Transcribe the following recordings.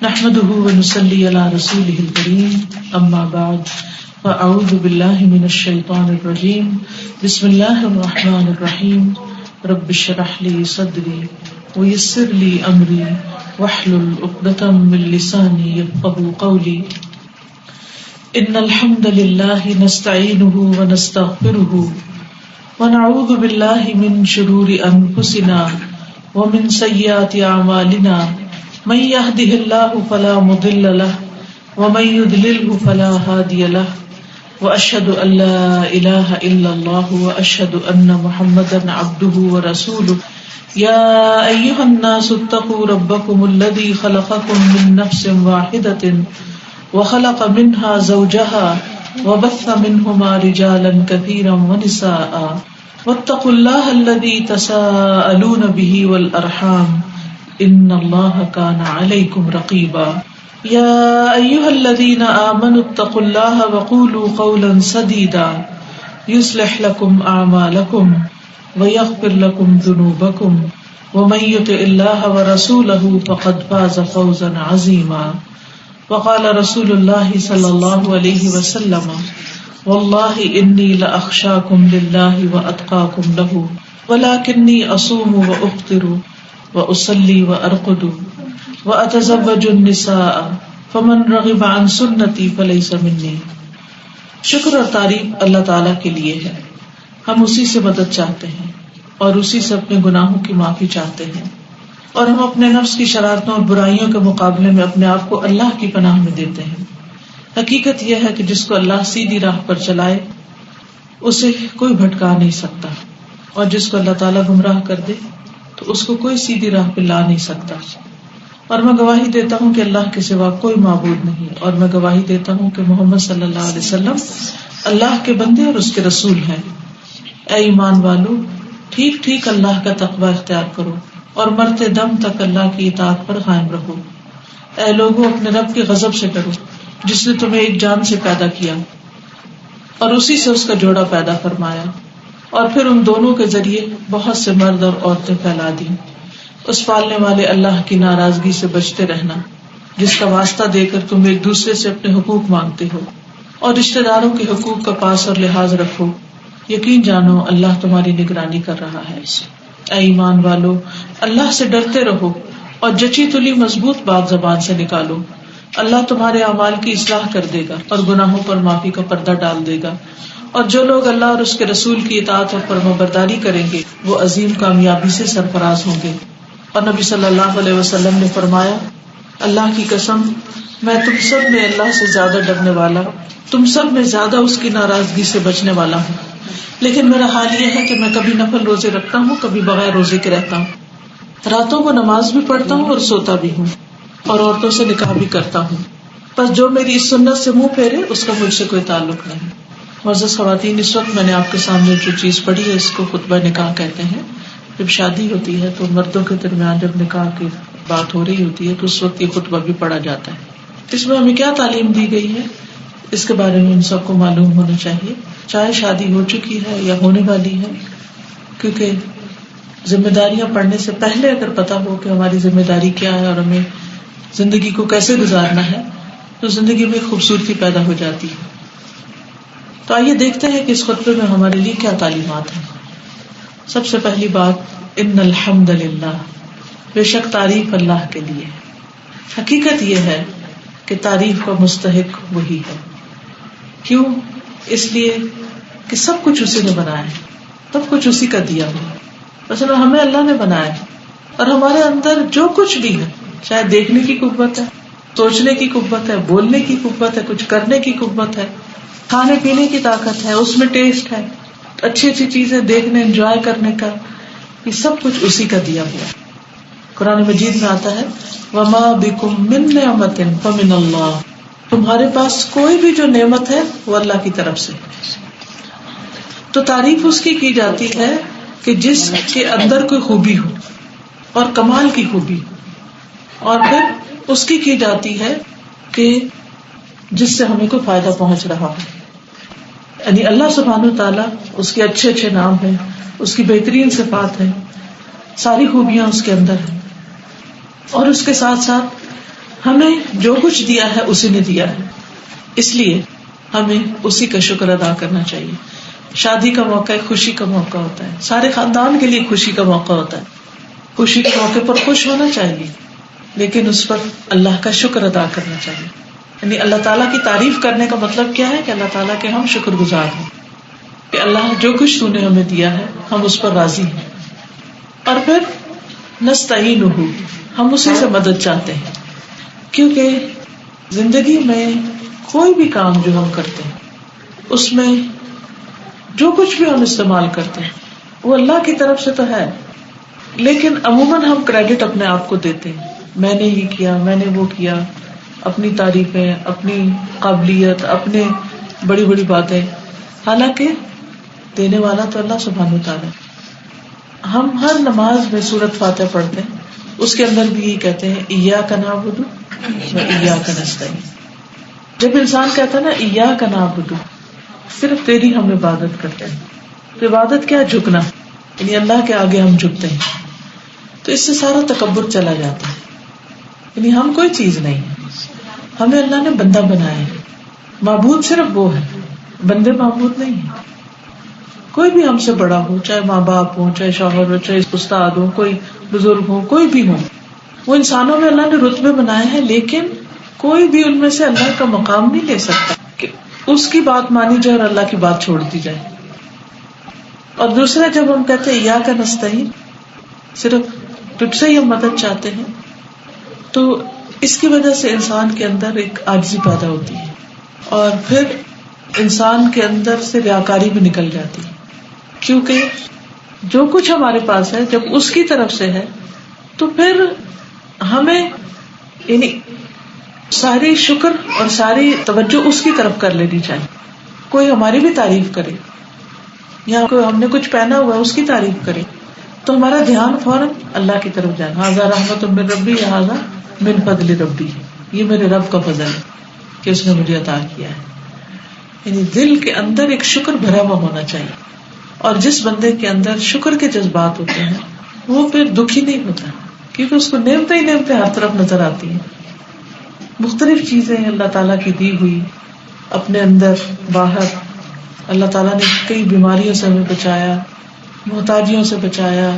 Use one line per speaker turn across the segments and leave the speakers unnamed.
نحمده ونصلي على رسوله الكريم اما بعد فاعوذ بالله من الشيطان الرجيم بسم الله الرحمن الرحيم رب اشرح لي صدري ويسر لي امري واحلل عقدة من لساني يفقهوا قولي ان الحمد لله نستعينه ونستغفره ونعوذ بالله من شرور انفسنا ومن سيئات اعمالنا من يهده الله فلا مضل له ومن يضلله فلا هادي له واشهد ان لا اله الا الله واشهد ان محمدا عبده ورسوله يا ايها الناس اتقوا ربكم الذي خلقكم من نفس واحدة وخلق منها زوجها وبث منهما رجالا كثيرا ونساء واتقوا الله الذي تساءلون به والارحام ان الله كان عليكم رقيبا يا ايها الذين امنوا اتقوا الله وقولوا قولا سديدا يصلح لكم اعمالكم ويغفر لكم ذنوبكم ومن يطع الله ورسوله فقد فاز فوزا عظيما وقال رسول الله صلى الله عليه وسلم والله اني لاخشاكم لله واتقاكم له ولكني اصوم وافطر وأصلي وأرقد وأتزوج النساء فمن رغب عن سنتي فليس مني۔ شکر اور تعریف اللہ تعالیٰ کے لیے ہے، ہم اسی سے مدد چاہتے ہیں اور اسی سے اپنے گناہوں کی معافی چاہتے ہیں، اور ہم اپنے نفس کی شرارتوں اور برائیوں کے مقابلے میں اپنے آپ کو اللہ کی پناہ میں دیتے ہیں۔ حقیقت یہ ہے کہ جس کو اللہ سیدھی راہ پر چلائے اسے کوئی بھٹکا نہیں سکتا، اور جس کو اللہ تعالیٰ گمراہ کر دے تو اس کو کوئی سیدھی راہ پہ لا نہیں سکتا۔ اور میں گواہی دیتا ہوں کہ اللہ کے سوا کوئی معبود نہیں، اور میں گواہی دیتا ہوں کہ محمد صلی اللہ علیہ وسلم اللہ کے بندے اور اس کے رسول ہیں۔ اے ایمان والو، ٹھیک ٹھیک اللہ کا تقوی اختیار کرو اور مرتے دم تک اللہ کی اطاعت پر قائم رہو۔ اے لوگوں، اپنے رب کے غضب سے ڈرو جس نے تمہیں ایک جان سے پیدا کیا اور اسی سے اس کا جوڑا پیدا فرمایا، اور پھر ان دونوں کے ذریعے بہت سے مرد اور عورتیں پھیلا دی۔ اس پالنے والے اللہ کی ناراضگی سے بچتے رہنا جس کا واسطہ دے کر تم ایک دوسرے سے اپنے حقوق مانگتے ہو، اور رشتہ داروں کے حقوق کا پاس اور لحاظ رکھو۔ یقین جانو اللہ تمہاری نگرانی کر رہا ہے۔ اے ایمان والو، اللہ سے ڈرتے رہو اور جچی تلی مضبوط بات زبان سے نکالو۔ اللہ تمہارے اعمال کی اصلاح کر دے گا اور گناہوں پر معافی کا پردہ ڈال دے گا، اور جو لوگ اللہ اور اس کے رسول کی اطاعت اور فرمانبرداری کریں گے وہ عظیم کامیابی سے سرفراز ہوں گے۔ اور نبی صلی اللہ علیہ وسلم نے فرمایا، اللہ کی قسم، میں تم سب میں اللہ سے زیادہ ڈرنے والا، تم سب میں زیادہ اس کی ناراضگی سے بچنے والا ہوں، لیکن میرا حال یہ ہے کہ میں کبھی نفل روزے رکھتا ہوں، کبھی بغیر روزے کے رہتا ہوں، راتوں کو نماز بھی پڑھتا ہوں اور سوتا بھی ہوں، اور عورتوں سے نکاح بھی کرتا ہوں، بس جو میری اس سنت سے منہ پھیرے اس کا مجھ سے کوئی تعلق نہیں۔ معزز خواتین، اس وقت میں نے آپ کے سامنے جو چیز پڑھی ہے اس کو خطبہ نکاح کہتے ہیں۔ جب شادی ہوتی ہے تو مردوں کے درمیان جب نکاح کی بات ہو رہی ہوتی ہے تو اس وقت یہ خطبہ بھی پڑھا جاتا ہے۔ اس میں ہمیں کیا تعلیم دی گئی ہے اس کے بارے میں ان سب کو معلوم ہونا چاہیے، چاہے شادی ہو چکی ہے یا ہونے والی ہے، کیونکہ ذمہ داریاں پڑھنے سے پہلے اگر پتا ہو کہ ہماری ذمہ داری کیا ہے اور ہمیں زندگی کو کیسے گزارنا ہے تو زندگی میں خوبصورتی پیدا ہو جاتی ہے۔ تو آئیے دیکھتے ہیں کہ اس خطبے میں ہمارے لیے کیا تعلیمات ہیں۔ سب سے پہلی بات، ان الحمد للہ، بے شک تعریف اللہ کے لیے۔ حقیقت یہ ہے کہ تعریف کا مستحق وہی ہے۔ کیوں؟ اس لیے کہ سب کچھ اسی نے بنایا ہے، سب کچھ اسی کا دیا ہوا۔ مثلا ہمیں اللہ نے بنایا ہے، اور ہمارے اندر جو کچھ بھی ہے، چاہے دیکھنے کی قوت ہے، سوچنے کی قوت ہے، بولنے کی قوت ہے، کچھ کرنے کی قوت ہے، کھانے پینے کی طاقت ہے، اس میں ٹیسٹ ہے، اچھی اچھی چیزیں دیکھنے انجوائے کرنے کا، یہ سب کچھ اسی کا دیا ہوا ہے۔ قرآن مجید میں آتا ہے، وما بکم من نعمت فمن اللہ، تمہارے پاس کوئی بھی جو نعمت ہے وہ اللہ کی طرف سے۔ تو تعریف اس کی جاتی ہے کہ جس کے اندر کوئی خوبی ہو اور کمال کی خوبی، اور پھر اس کی جاتی ہے کہ جس سے ہمیں کوئی فائدہ پہنچ رہا ہو۔ یعنی اللہ سبحانہ وتعالیٰ، اس کے اچھے اچھے نام ہیں، اس کی بہترین صفات ہیں، ساری خوبیاں اس کے اندر ہیں، اور اس کے ساتھ ساتھ ہمیں جو کچھ دیا ہے اسی نے دیا ہے، اس لیے ہمیں اسی کا شکر ادا کرنا چاہیے. شادی کا موقع ایک خوشی کا موقع ہوتا ہے، سارے خاندان کے لیے خوشی کا موقع ہوتا ہے. خوشی کے موقع پر خوش ہونا چاہیے، لیکن اس پر اللہ کا شکر ادا کرنا چاہیے. یعنی اللہ تعالیٰ کی تعریف کرنے کا مطلب کیا ہے کہ اللہ تعالیٰ کے ہم شکر گزار ہیں کہ اللہ جو کچھ تو نے ہمیں دیا ہے ہم اس پر راضی ہیں. اور پھر نستعینہ، ہم اسی سے مدد چاہتے ہیں، کیونکہ زندگی میں کوئی بھی کام جو ہم کرتے ہیں اس میں جو کچھ بھی ہم استعمال کرتے ہیں وہ اللہ کی طرف سے تو ہے، لیکن عموماً ہم کریڈٹ اپنے آپ کو دیتے ہیں. میں نے یہ کیا، میں نے وہ کیا، اپنی تعریفیں، اپنی قابلیت، اپنے بڑی بڑی باتیں، حالانکہ دینے والا تو اللہ سبحانہ وتعالی. ہم ہر نماز میں سورۃ فاتحہ پڑھتے ہیں، اس کے اندر بھی یہی کہتے ہیں ایاک نعبد و ایاک نستعین. جب انسان کہتا ہے نا ایاک نعبد، صرف تیری ہم عبادت کرتے ہیں، تو عبادت کیا؟ جھکنا، یعنی اللہ کے آگے ہم جھکتے ہیں. تو اس سے سارا تکبر چلا جاتا ہے، یعنی ہم کوئی چیز نہیں ہے، ہمیں اللہ نے بندہ بنایا ہے. معبود صرف وہ ہے، بندے معبود نہیں ہیں. کوئی بھی ہم سے بڑا ہو، چاہے ماں باپ ہو، چاہے شوہر ہو، چاہے استاد ہو، کوئی بزرگ ہو، کوئی بھی ہو، وہ انسانوں میں اللہ نے رتبے بنائے ہیں، لیکن کوئی بھی ان میں سے اللہ کا مقام نہیں لے سکتا کہ اس کی بات مانی جائے اور اللہ کی بات چھوڑ دی جائے. اور دوسرا، جب ہم کہتے ہیں ایاک نستعین، صرف تجھ سے ہی ہم مدد چاہتے ہیں، تو اس کی وجہ سے انسان کے اندر ایک عاجزی پیدا ہوتی ہے، اور پھر انسان کے اندر سے ریاکاری بھی نکل جاتی ہے. کیونکہ جو کچھ ہمارے پاس ہے جب اس کی طرف سے ہے تو پھر ہمیں یعنی ساری شکر اور ساری توجہ اس کی طرف کر لینی چاہیے. کوئی ہماری بھی تعریف کرے یا کوئی ہم نے کچھ پہنا ہوا ہے اس کی تعریف کرے تو ہمارا دھیان فوراً اللہ کی طرف جائے. ھذا رحمت من ربی، ھذا من فضل ربی، یہ میرے رب کا فضل ہے کہ اس نے مجھے عطا کیا ہے. یعنی دل کے اندر ایک شکر بھرا ہوا ہونا چاہیے، اور جس بندے کے اندر شکر کے جذبات ہوتے ہیں وہ پھر دکھی نہیں ہوتا، کیونکہ اس کو نعمتیں ہی نعمتیں ہر طرف نظر آتی ہیں. مختلف چیزیں اللہ تعالیٰ کی دی ہوئی اپنے اندر باہر. اللہ تعالیٰ نے کئی بیماریوں سے ہمیں بچایا، محتاجیوں سے بچایا،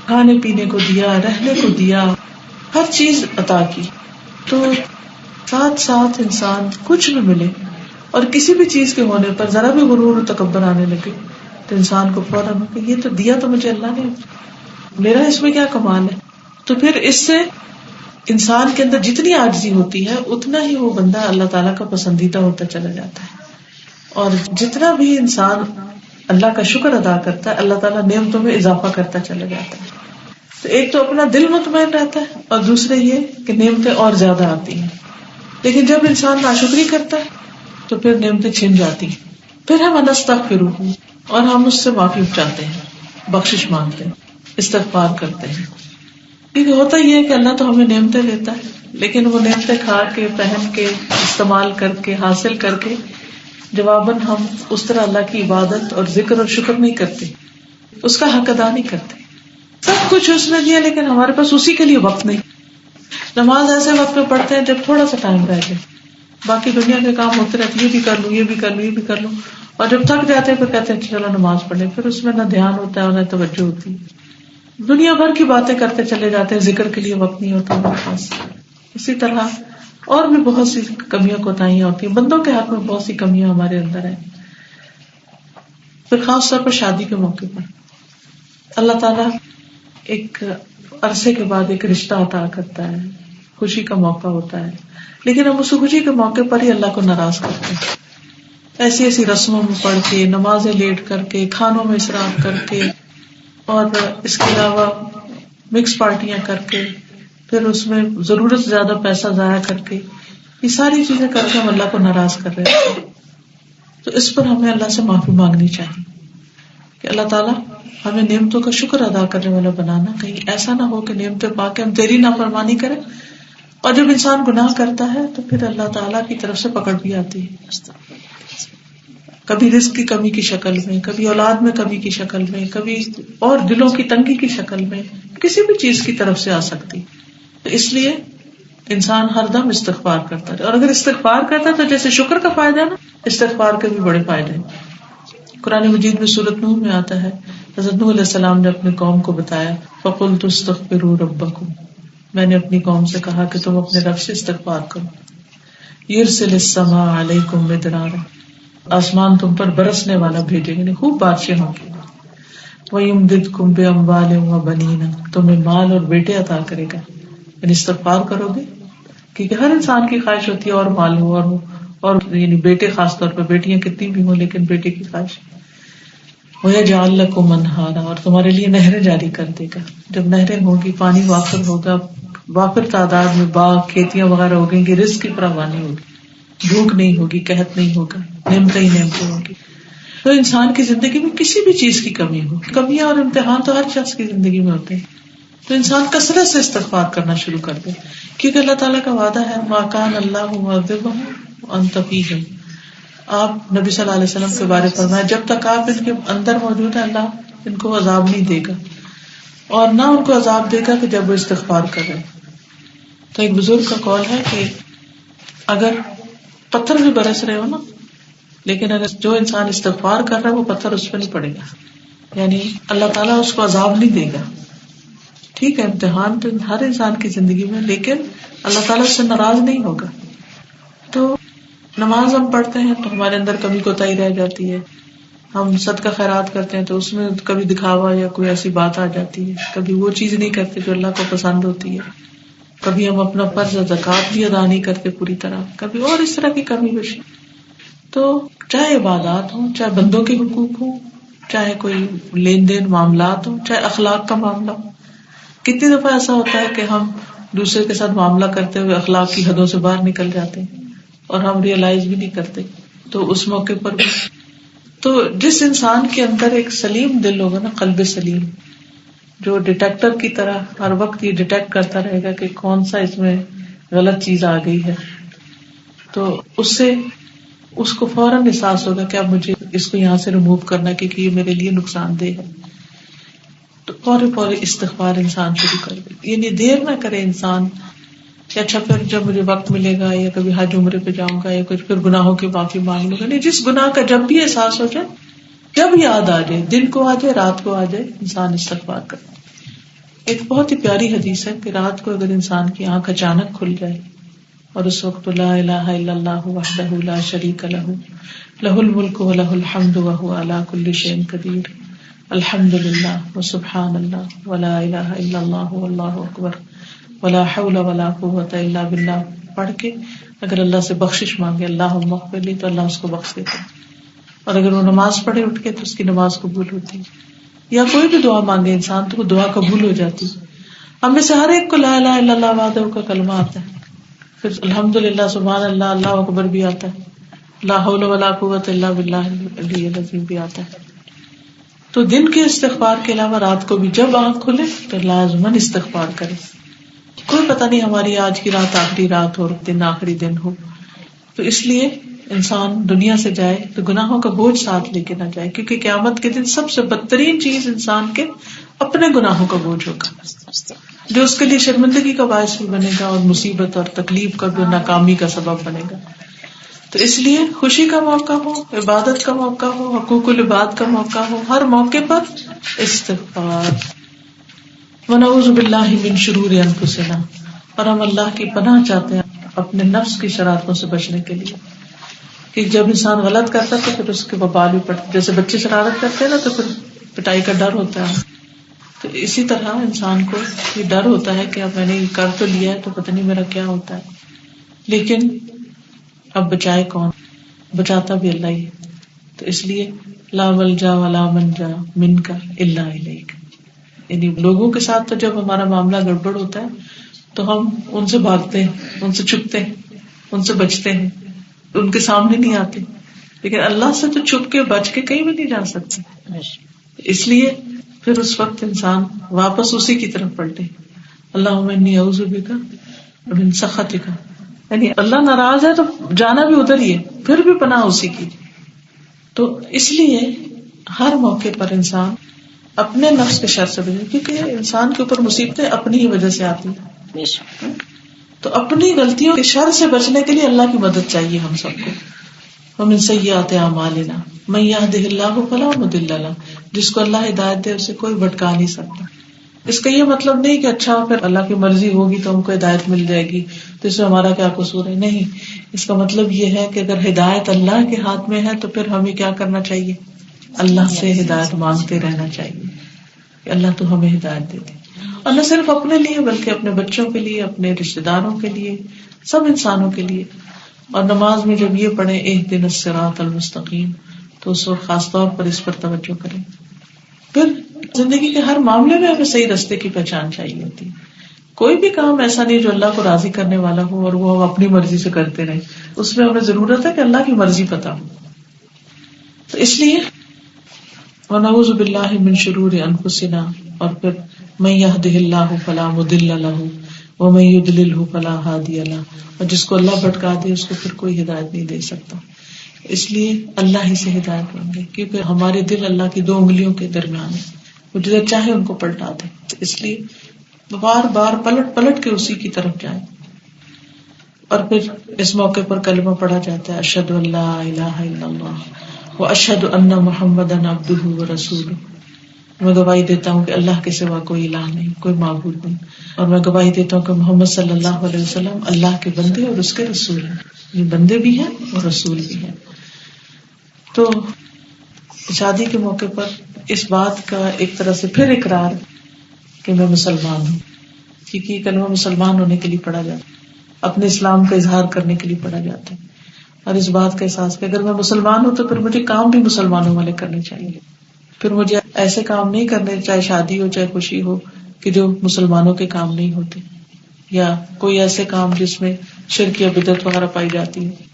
کھانے پینے کو دیا، رہنے کو دیا، ہر چیز عطا کی. تو ساتھ ساتھ انسان کچھ بھی ملے اور کسی بھی چیز کے ہونے پر ذرا بھی غرور و تکبر آنے لگے تو انسان کو فوراً کہ یہ تو دیا تو مجھے اللہ نے، میرا اس میں کیا کمال ہے. تو پھر اس سے انسان کے اندر جتنی عاجزی ہوتی ہے اتنا ہی وہ بندہ اللہ تعالیٰ کا پسندیدہ ہوتا چلا جاتا ہے. اور جتنا بھی انسان اللہ کا شکر ادا کرتا ہے اللہ تعالیٰ نعمتوں میں اضافہ کرتا چلا جاتا ہے. تو ایک تو اپنا دل مطمئن رہتا ہے، اور دوسرے یہ کہ نعمتیں اور زیادہ آتی ہیں. لیکن جب انسان ناشکری کرتا ہے تو پھر نعمتیں چھن جاتی ہیں. پھر ہم نستغفرہ، اور ہم اس سے معافی چاہتے ہیں، بخشش مانگتے ہیں، استغفار کرتے ہیں. کیونکہ ہوتا یہ ہے کہ اللہ تو ہمیں نعمتیں دیتا ہے، لیکن وہ نعمتیں کھا کے، پہن کے، استعمال کر کے، حاصل کر کے جواباً ہم اس طرح اللہ کی عبادت اور ذکر اور شکر نہیں کرتے، اس کا حق ادا نہیں کرتے. سب کچھ اس نے دیا لیکن ہمارے پاس اسی کے لیے وقت نہیں. نماز ایسے وقت پہ پڑھتے ہیں جب تھوڑا سا ٹائم رہ جائے، باقی دنیا کے کام ہوتے رہتے، یہ بھی کر لوں، یہ بھی کر لوں، یہ بھی کر لوں، اور جب تھک جاتے ہیں پھر کہتے ہیں چلو نماز پڑھ لیں. پھر اس میں نہ دھیان ہوتا ہے اور نہ توجہ ہوتی ہے، دنیا بھر کی باتیں کرتے چلے جاتے ہیں، ذکر کے لیے وقت نہیں ہوتا ہمارے پاس. اسی طرح اور بھی بہت سی کمیاں کوتاہیاں ہوتی ہیں، بندوں کے حق میں بہت سی کمیاں ہمارے اندر ہیں. پھر خاص طور پر شادی کے موقع پر اللہ تعالیٰ ایک عرصے کے بعد ایک رشتہ عطا کرتا ہے، خوشی کا موقع ہوتا ہے، لیکن ہم اس خوشی کے موقع پر ہی اللہ کو ناراض کرتے ہیں. ایسی ایسی رسموں میں پڑھ کے، نمازیں لیٹ کر کے، کھانوں میں اسراف کر کے، اور اس کے علاوہ مکس پارٹیاں کر کے، پھر اس میں ضرورت سے زیادہ پیسہ ضائع کر کے، یہ ساری چیزیں کر کے ہم اللہ کو ناراض کر رہے ہیں. تو اس پر ہمیں اللہ سے معافی مانگنی چاہیے کہ اللہ تعالیٰ ہمیں نعمتوں کا شکر ادا کرنے والا بنانا. کہیں ایسا نہ ہو کہ نعمتیں پا کے ہم تیری نافرمانی کریں، اور جب انسان گناہ کرتا ہے تو پھر اللہ تعالیٰ کی طرف سے پکڑ بھی آتی ہے، کبھی رزق کی کمی کی شکل میں، کبھی اولاد میں کمی کی شکل میں، کبھی اور دلوں کی تنگی کی شکل میں، کسی بھی چیز کی طرف سے آ سکتی. تو اس لیے انسان ہر دم استغفار کرتا ہے، اور اگر استغفار کرتا ہے تو جیسے شکر کا فائدہ ہے نا، استغفار کے بھی بڑے فائدے ہیں۔ قرآن مجید میں سورۃ نوح میں آتا ہے، حضرت نوح علیہ السلام نے اپنی قوم کو بتایا، فَقُلْتُ اسْتَغْفِرُوا رَبَّكُمْ، میں نے اپنی قوم سے کہا کہ تم اپنے رب سے استغفار کرو، يُرْسِلِ السَّمَاءَ عَلَيْكُمْ مِدْرَارًا، آسمان تم پر برسنے والا بھیجے، یعنی خوب بارشیں ہوں گی، وَيُمْدِدْكُمْ بِأَمْوَالٍ وَبَنِينَ، تمہیں مال اور بیٹے عطا کرے گا، یعنی استغفار کرو گے، کیونکہ ہر انسان کی خواہش ہوتی ہے اور مال ہو اور یعنی بیٹے، خاص طور پہ بیٹیاں کتنی بھی ہوں لیکن بیٹے کی خواہش۔ وَيَجْعَلْ لَكُمْ أَنْهَارًا، اور تمہارے لیے نہریں جاری کر دے گا، جب نہریں ہوگی، پانی وافر ہوگا، وافر تعداد میں باغ کھیتیاں وغیرہ ہوگیں گی، رزق کی فراوانی ہوگی، بھوک نہیں ہوگی، قحط نہیں ہوگا، نعمتیں ہی نعمتیں ہوں گی۔ تو انسان کی زندگی میں کسی بھی چیز کی کمی ہو، کمیاں اور امتحان تو ہر شخص کی زندگی میں ہوتے ہیں، تو انسان کثرت سے استغفار کرنا شروع کر دے، کیونکہ اللہ تعالیٰ کا وعدہ ہے، مَا كَانَ اللَّهُ مُعَذِّبَهُمْ وَأَنْتَ فِيهِمْ، آپ نبی صلی اللہ علیہ وسلم کے بارے فرمایا جب تک آپ ان کے اندر موجود ہیں اللہ ان کو عذاب نہیں دے گا، اور نہ ان کو عذاب دے گا کہ جب وہ استغفار کر رہے ہیں۔ تو ایک بزرگ کا قول ہے کہ اگر پتھر بھی برس رہے ہو نا، لیکن اگر جو انسان استغفار کر رہا ہے وہ پتھر اس پہ نہیں پڑے گا، یعنی اللہ تعالیٰ اس کو عذاب نہیں دے گا۔ ٹھیک ہے، امتحان تو ہر انسان کی زندگی میں، لیکن اللہ تعالیٰ اس سے ناراض نہیں ہوگا۔ تو نماز ہم پڑھتے ہیں تو ہمارے اندر کمی کوتاہی رہ جاتی ہے، ہم صدقہ خیرات کرتے ہیں تو اس میں کبھی دکھاوا یا کوئی ایسی بات آ جاتی ہے، کبھی وہ چیز نہیں کرتے جو اللہ کو پسند ہوتی ہے، کبھی ہم اپنا فرض زکوٰۃ بھی ادا نہیں کرتے پوری طرح، کبھی اور اس طرح کی کمی بیشی۔ تو چاہے عبادات ہوں، چاہے بندوں کے حقوق ہوں، چاہے کوئی لین دین معاملات ہوں، چاہے اخلاق کا معاملہ ہو، کتنی دفعہ ایسا ہوتا ہے کہ ہم دوسرے کے ساتھ معاملہ کرتے ہوئے اخلاق کی حدوں سے باہر نکل جاتے ہیں اور ہم ریئلائز بھی نہیں کرتے، تو اس موقع پر بھی تو جس انسان کے اندر ایک سلیم دل ہوگا نا، قلب سلیم، جو ڈیٹیکٹر کی طرح ہر وقت یہ ڈیٹیکٹ کرتا رہے گا کہ کون سا اس میں غلط چیز آ گئی ہے، تو اس سے اس کو فوراً احساس ہوگا کہ اب مجھے اس کو یہاں سے ریموو کرنا ہے کیونکہ یہ میرے لیے نقصان دہ ہے، تو فوری استغفار انسان شروع کر دے، یعنی دیر نہ کرے انسان کہ اچھا پھر جب مجھے وقت ملے گا یا کبھی حج عمرے پہ جاؤں گا یا کچھ پھر گناہوں کی معافی مانگ لوں گا، نہیں، جس گناہ کا جب بھی احساس ہو جائے، جب یاد آ جائے، دن کو آ جائے، رات کو آ جائے، انسان استغفار کرے۔ ایک بہت ہی پیاری حدیث ہے کہ رات کو اگر انسان کی آنکھ اچانک کھل جائے اور اس وقت لا الہ الا اللہ وحدہ لا شریک لہ لہ الملک ولہ الحمد وہو علی کل شیء قدیر، الحمد للہ وسبحان اللہ ولا الہ الا اللہ واللہ اکبر ولا حول ولا قوۃ الا باللہ پڑھ کے اگر اللہ سے بخشش مانگے، اللہم اغفر لی، تو اللہ اس کو بخش دیتا ہے، اور اگر وہ نماز پڑھے اٹھ کے تو اس کی نماز قبول ہوتی ہے، یا کوئی بھی دعا مانگے انسان تو وہ دعا قبول ہو جاتی۔ ہم میں سے ہر ایک کو لا الہ الا اللہ وحدہ کا کلمہ آتا ہے، پھر الحمدللہ، سبحان اللہ، اللہ اکبر بھی آتا ہے، لا حول ولا قوۃ الا باللہ العلی العظیم بھی آتا ہے۔ تو دن کے استغفار کے علاوہ رات کو بھی جب آنکھ کھلے تو لازماً استغفار کرے، کوئی پتہ نہیں ہماری آج کی رات آخری رات ہو، دن آخری دن ہو، تو اس لیے انسان دنیا سے جائے تو گناہوں کا بوجھ ساتھ لے کے نہ جائے، کیونکہ قیامت کے دن سب سے بدترین چیز انسان کے اپنے گناہوں کا بوجھ ہوگا، جو اس کے لیے شرمندگی کا باعث بھی بنے گا اور مصیبت اور تکلیف کا بھی، ناکامی کا سبب بنے گا۔ تو اس لیے خوشی کا موقع ہو، عبادت کا موقع ہو، حقوق العباد کا موقع ہو، ہر موقع پر استغفار۔ ونعوذ باللہ من شرور انفسنا، اور ہم اللہ کی پناہ چاہتے ہیں اپنے نفس کی شرارتوں سے بچنے کے لیے، کہ جب انسان غلط کرتا ہے تو پھر اس کے وبال بھی پڑتے، جیسے بچے شرارت کرتے ہیں نا تو پھر پٹائی کا ڈر ہوتا ہے، تو اسی طرح انسان کو یہ ڈر ہوتا ہے کہ اب میں نے یہ کر تو لیا ہے تو پتہ نہیں میرا کیا ہوتا ہے، لیکن اب بچائے کون؟ بچاتا بھی اللہ ہی ہے۔ تو اس لیے لا ملجا ولا منجا منک الا الیک، یعنی لوگوں کے ساتھ تو جب ہمارا معاملہ گڑبڑ ہوتا ہے تو ہم ان سے بھاگتے ہیں، ان سے چھپتے ہیں، ان سے بچتے ہیں، ان کے سامنے نہیں آتے، لیکن اللہ سے تو چھپ کے بچ کے کہیں بھی نہیں جا سکتے، اس لیے پھر اس وقت انسان واپس اسی کی طرف پلٹے، اللہم انی اعوذ بک من سخطک، یعنی اللہ ناراض ہے تو جانا بھی ادھر ہی ہے، پھر بھی پناہ اسی کی۔ تو اس لیے ہر موقع پر انسان اپنے نفس کے شر سے بچے، کیونکہ انسان کے اوپر مصیبتیں اپنی ہی وجہ سے آتی ہیں، تو اپنی غلطیوں کے شر سے بچنے کے لیے اللہ کی مدد چاہیے ہم سب کو. ومن سیئات اعمالنا من یہدہ اللہ فلا مضل لہ، جس کو اللہ ہدایت دے اسے کوئی بھٹکا نہیں سکتا. اس کا یہ مطلب نہیں کہ اچھا پھر اللہ کی مرضی ہوگی تو ہم کو ہدایت مل جائے گی تو اس میں ہمارا کیا قصور ہے. نہیں، اس کا مطلب یہ ہے کہ اگر ہدایت اللہ کے ہاتھ میں ہے تو پھر ہمیں کیا کرنا چاہیے؟ اللہ سے ہدایت مانگتے رہنا چاہیے کہ اللہ تو ہمیں ہدایت دے دے. اور نہ صرف اپنے لیے بلکہ اپنے بچوں کے لیے، اپنے رشتے داروں کے لیے، سب انسانوں کے لیے. اور نماز میں جب یہ پڑھیں اہدنا الصراط المستقیم تو اس وقت خاص طور پر اس پر توجہ کریں. پھر زندگی کے ہر معاملے میں ہمیں صحیح راستے کی پہچان چاہیے ہوتی ہے. کوئی بھی کام ایسا نہیں جو اللہ کو راضی کرنے والا ہو اور وہ ہم اپنی مرضی سے کرتے رہیں. اس میں ہمیں ضرورت ہے کہ اللہ کی مرضی پتہ ہو. تو اس لیے ونعوذ باللہ من شرور انفسنا، اور پھر من یہدہ اللہ فلا مضل لہ ومن یضللہ فلا ہادی لہ، اور جس کو اللہ بھٹکا دے اس کو پھر کوئی ہدایت نہیں دے سکتا. اس لیے اللہ ہی سے ہدایت مانگے، کیونکہ ہمارے دل اللہ کی 2 انگلیوں کے درمیان ہے، وہ جدھر چاہے ان کو پلٹا دے. تو اس لیے بار بار پلٹ پلٹ کے اسی کی طرف جائیں. اور پھر اس موقع پر کلمہ پڑھا جاتا ہے اشہد ان لا الہ الا اللہ واشہد ان محمدا عبدہ ورسولہ. میں گواہی دیتا ہوں کہ اللہ کے سوا کوئی الہ نہیں، کوئی معبود نہیں، اور میں گواہی دیتا ہوں کہ محمد صلی اللہ علیہ وسلم اللہ کے بندے اور اس کے رسول ہیں. یہ بندے بھی ہیں اور رسول بھی ہیں. تو شادی کے موقع پر اس بات کا ایک طرح سے پھر اقرار کہ میں مسلمان ہوں، کیونکہ یہ کلمہ مسلمان ہونے کے لیے پڑھا جاتا ہے، اپنے اسلام کا اظہار کرنے کے لیے پڑھا جاتا ہے. اور اس بات کا احساس کہ اگر میں مسلمان ہوں تو پھر مجھے کام بھی مسلمانوں والے کرنے چاہیے. پھر مجھے ایسے کام نہیں کرنے، چاہے شادی ہو چاہے خوشی ہو، کہ جو مسلمانوں کے کام نہیں ہوتے، یا کوئی ایسے کام جس میں شرک یا بدعت وغیرہ پائی جاتی ہے.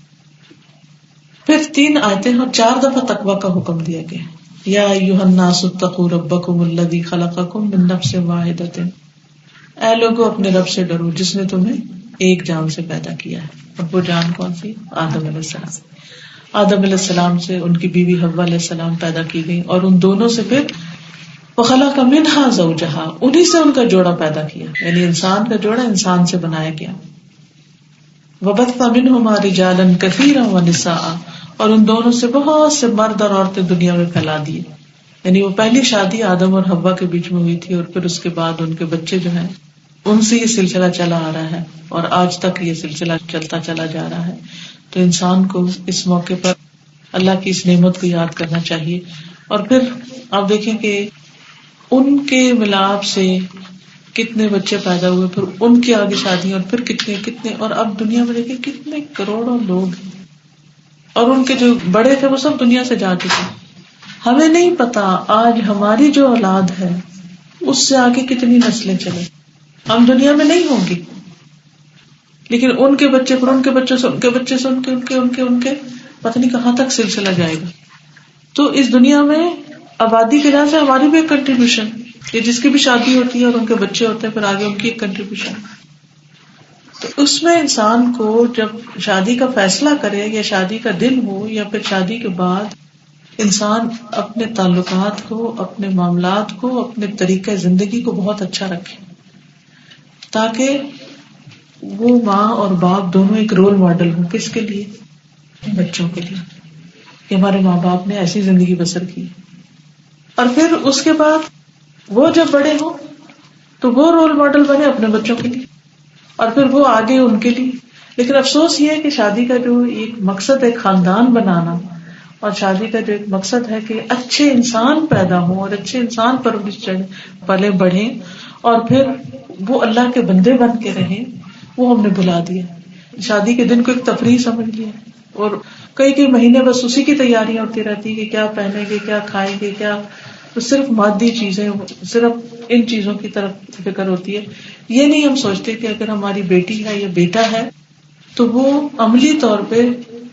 پھر 3 آیتیں اور 4 دفعہ تقوی کا حکم دیا گیا. یا ایھا الناس اتقوا ربکم الذی خلقکم من نفس واحدۃ، اے لوگو اپنے رب سے ڈرو جس نے تمہیں ایک جان سے پیدا کیا ہے. اور وہ جان کون سی؟ آدم علیہ السلام. آدم علیہ السلام سے ان کی بیوی حوا علیہ السلام پیدا کی گئی، اور ان دونوں سے پھر وخلق منہا زوجہا، انہی سے ان کا جوڑا پیدا کیا، یعنی انسان کا جوڑا انسان سے بنایا گیا. وبث منہما رجالا کثیرا ونساء، اور ان دونوں سے بہت سے مرد اور عورتیں دنیا میں پھیلا دیے. یعنی وہ پہلی شادی آدم اور حوا کے بیچ میں ہوئی تھی، اور پھر اس کے بعد ان کے بچے جو ہیں ان سے یہ سلسلہ چلا آ رہا ہے، اور آج تک یہ سلسلہ چلتا چلا جا رہا ہے. تو انسان کو اس موقع پر اللہ کی اس نعمت کو یاد کرنا چاہیے. اور پھر آپ دیکھیں کہ ان کے ملاپ سے کتنے بچے پیدا ہوئے، پھر ان کی آگے شادی، اور پھر کتنے اور اب دنیا میں دیکھیں کتنے کروڑوں لوگ ہیں، اور ان کے جو بڑے تھے وہ سب دنیا سے جا چکے. ہمیں نہیں پتا آج ہماری جو اولاد ہے اس سے آگے کتنی نسلیں چلے. ہم دنیا میں نہیں ہوں گی، لیکن ان کے بچے، پھر ان کے بچوں سے، ان کے بچے سے، ان کے پتہ نہیں کہاں تک سلسلہ جائے گا. تو اس دنیا میں آبادی کے لحاظ سے ہماری بھی ایک کنٹریبیوشن، یہ جس کی بھی شادی ہوتی ہے اور ان کے بچے ہوتے ہیں، پھر آگے ان کی ایک کنٹریبیوشن. تو اس میں انسان کو جب شادی کا فیصلہ کرے، یا شادی کا دن ہو، یا پھر شادی کے بعد، انسان اپنے تعلقات کو، اپنے معاملات کو، اپنے طریقہ زندگی کو بہت اچھا رکھے، تاکہ وہ ماں اور باپ دونوں ایک رول ماڈل ہوں. کس کے لیے؟ بچوں کے لیے، کہ ہمارے ماں باپ نے ایسی زندگی بسر کی. اور پھر اس کے بعد وہ جب بڑے ہوں تو وہ رول ماڈل بنے اپنے بچوں کے لیے، اور پھر وہ آگے ان کے لیے. لیکن افسوس یہ ہے کہ شادی کا جو ایک مقصد ہے خاندان بنانا، اور شادی کا جو ایک مقصد ہے کہ اچھے انسان پیدا ہوں اور اچھے انسان پرورش پلے بڑھیں اور پھر وہ اللہ کے بندے بن کے رہیں، وہ ہم نے بھلا دیا. شادی کے دن کو ایک تفریح سمجھ لیا، اور کئی مہینے بس اسی کی تیاریاں ہوتی رہتی کہ کیا پہنیں گے، کیا کھائیں گے، کیا صرف مادی چیزیں، صرف ان چیزوں کی طرف فکر ہوتی ہے. یہ نہیں ہم سوچتے کہ اگر ہماری بیٹی ہے یا بیٹا ہے تو وہ عملی طور پہ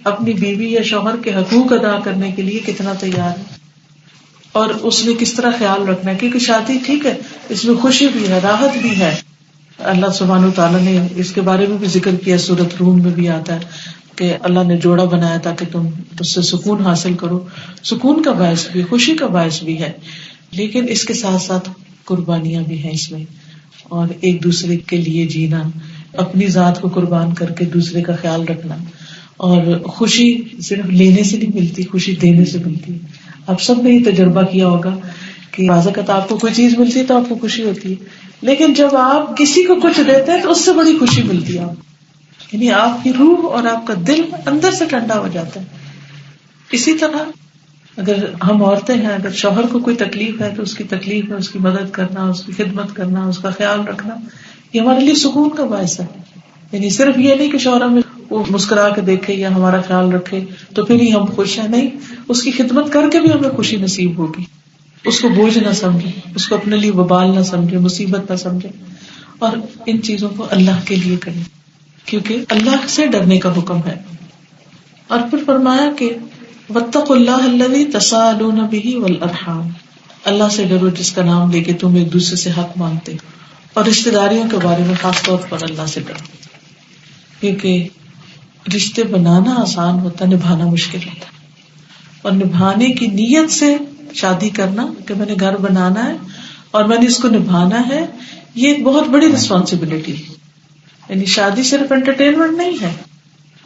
اپنی بیوی یا شوہر کے حقوق ادا کرنے کے لیے کتنا تیار ہے، اور اس میں کس طرح خیال رکھنا ہے. کیونکہ شادی ٹھیک ہے، اس میں خوشی بھی ہے، راحت بھی ہے. اللہ سبحانہ تعالیٰ نے اس کے بارے میں بھی ذکر کیا، سورۃ روم میں بھی آتا ہے کہ اللہ نے جوڑا بنایا تاکہ تم اس سے سکون حاصل کرو. سکون کا باعث بھی، خوشی کا باعث بھی ہے، لیکن اس کے ساتھ ساتھ قربانیاں بھی ہیں اس میں، اور ایک دوسرے کے لیے جینا، اپنی ذات کو قربان کر کے دوسرے کا خیال رکھنا. اور خوشی صرف لینے سے نہیں ملتی، خوشی دینے سے ملتی ہے. آپ سب نے یہ تجربہ کیا ہوگا کہ بعض اوقات آپ کو کوئی چیز ملتی ہے تو آپ کو خوشی ہوتی ہے، لیکن جب آپ کسی کو کچھ دیتے ہیں تو اس سے بڑی خوشی ملتی ہے آپ، یعنی آپ کی روح اور آپ کا دل اندر سے ٹھنڈا ہو جاتا ہے. اسی طرح اگر ہم عورتیں ہیں، اگر شوہر کو کوئی تکلیف ہے تو اس کی تکلیف میں اس کی مدد کرنا، اس کی خدمت کرنا، اس کا خیال رکھنا، یہ ہمارے لیے سکون کا باعث ہے. یعنی صرف یہ نہیں کہ شوہر ہمیں وہ مسکرا کے دیکھے یا ہمارا خیال رکھے تو پھر ہی ہم خوش ہیں، نہیں، اس کی خدمت کر کے بھی ہمیں خوشی نصیب ہوگی. اس کو بوجھ نہ سمجھے، اس کو اپنے لیے وبال نہ سمجھے، مصیبت نہ سمجھے، اور ان چیزوں کو اللہ کے لیے کریں کیونکہ اللہ سے ڈرنے کا حکم ہے. اور پھر فرمایا کہ واتقوا اللہ الذی تساءلون بہ والارحام، اللہ سے ڈرو جس کا نام لے کے تم ایک دوسرے سے حق مانگتے، اور رشتہ داریوں کے بارے میں خاص طور پر اللہ سے ڈرو کیونکہ رشتے بنانا آسان ہوتا ہے، نبھانا مشکل ہوتا ہے. اور نبھانے کی نیت سے شادی کرنا کہ میں نے گھر بنانا ہے اور میں نے اس کو نبھانا ہے، یہ ایک بہت بڑی رسپانسبلٹی ہے. یعنی شادی صرف انٹرٹینمنٹ نہیں ہے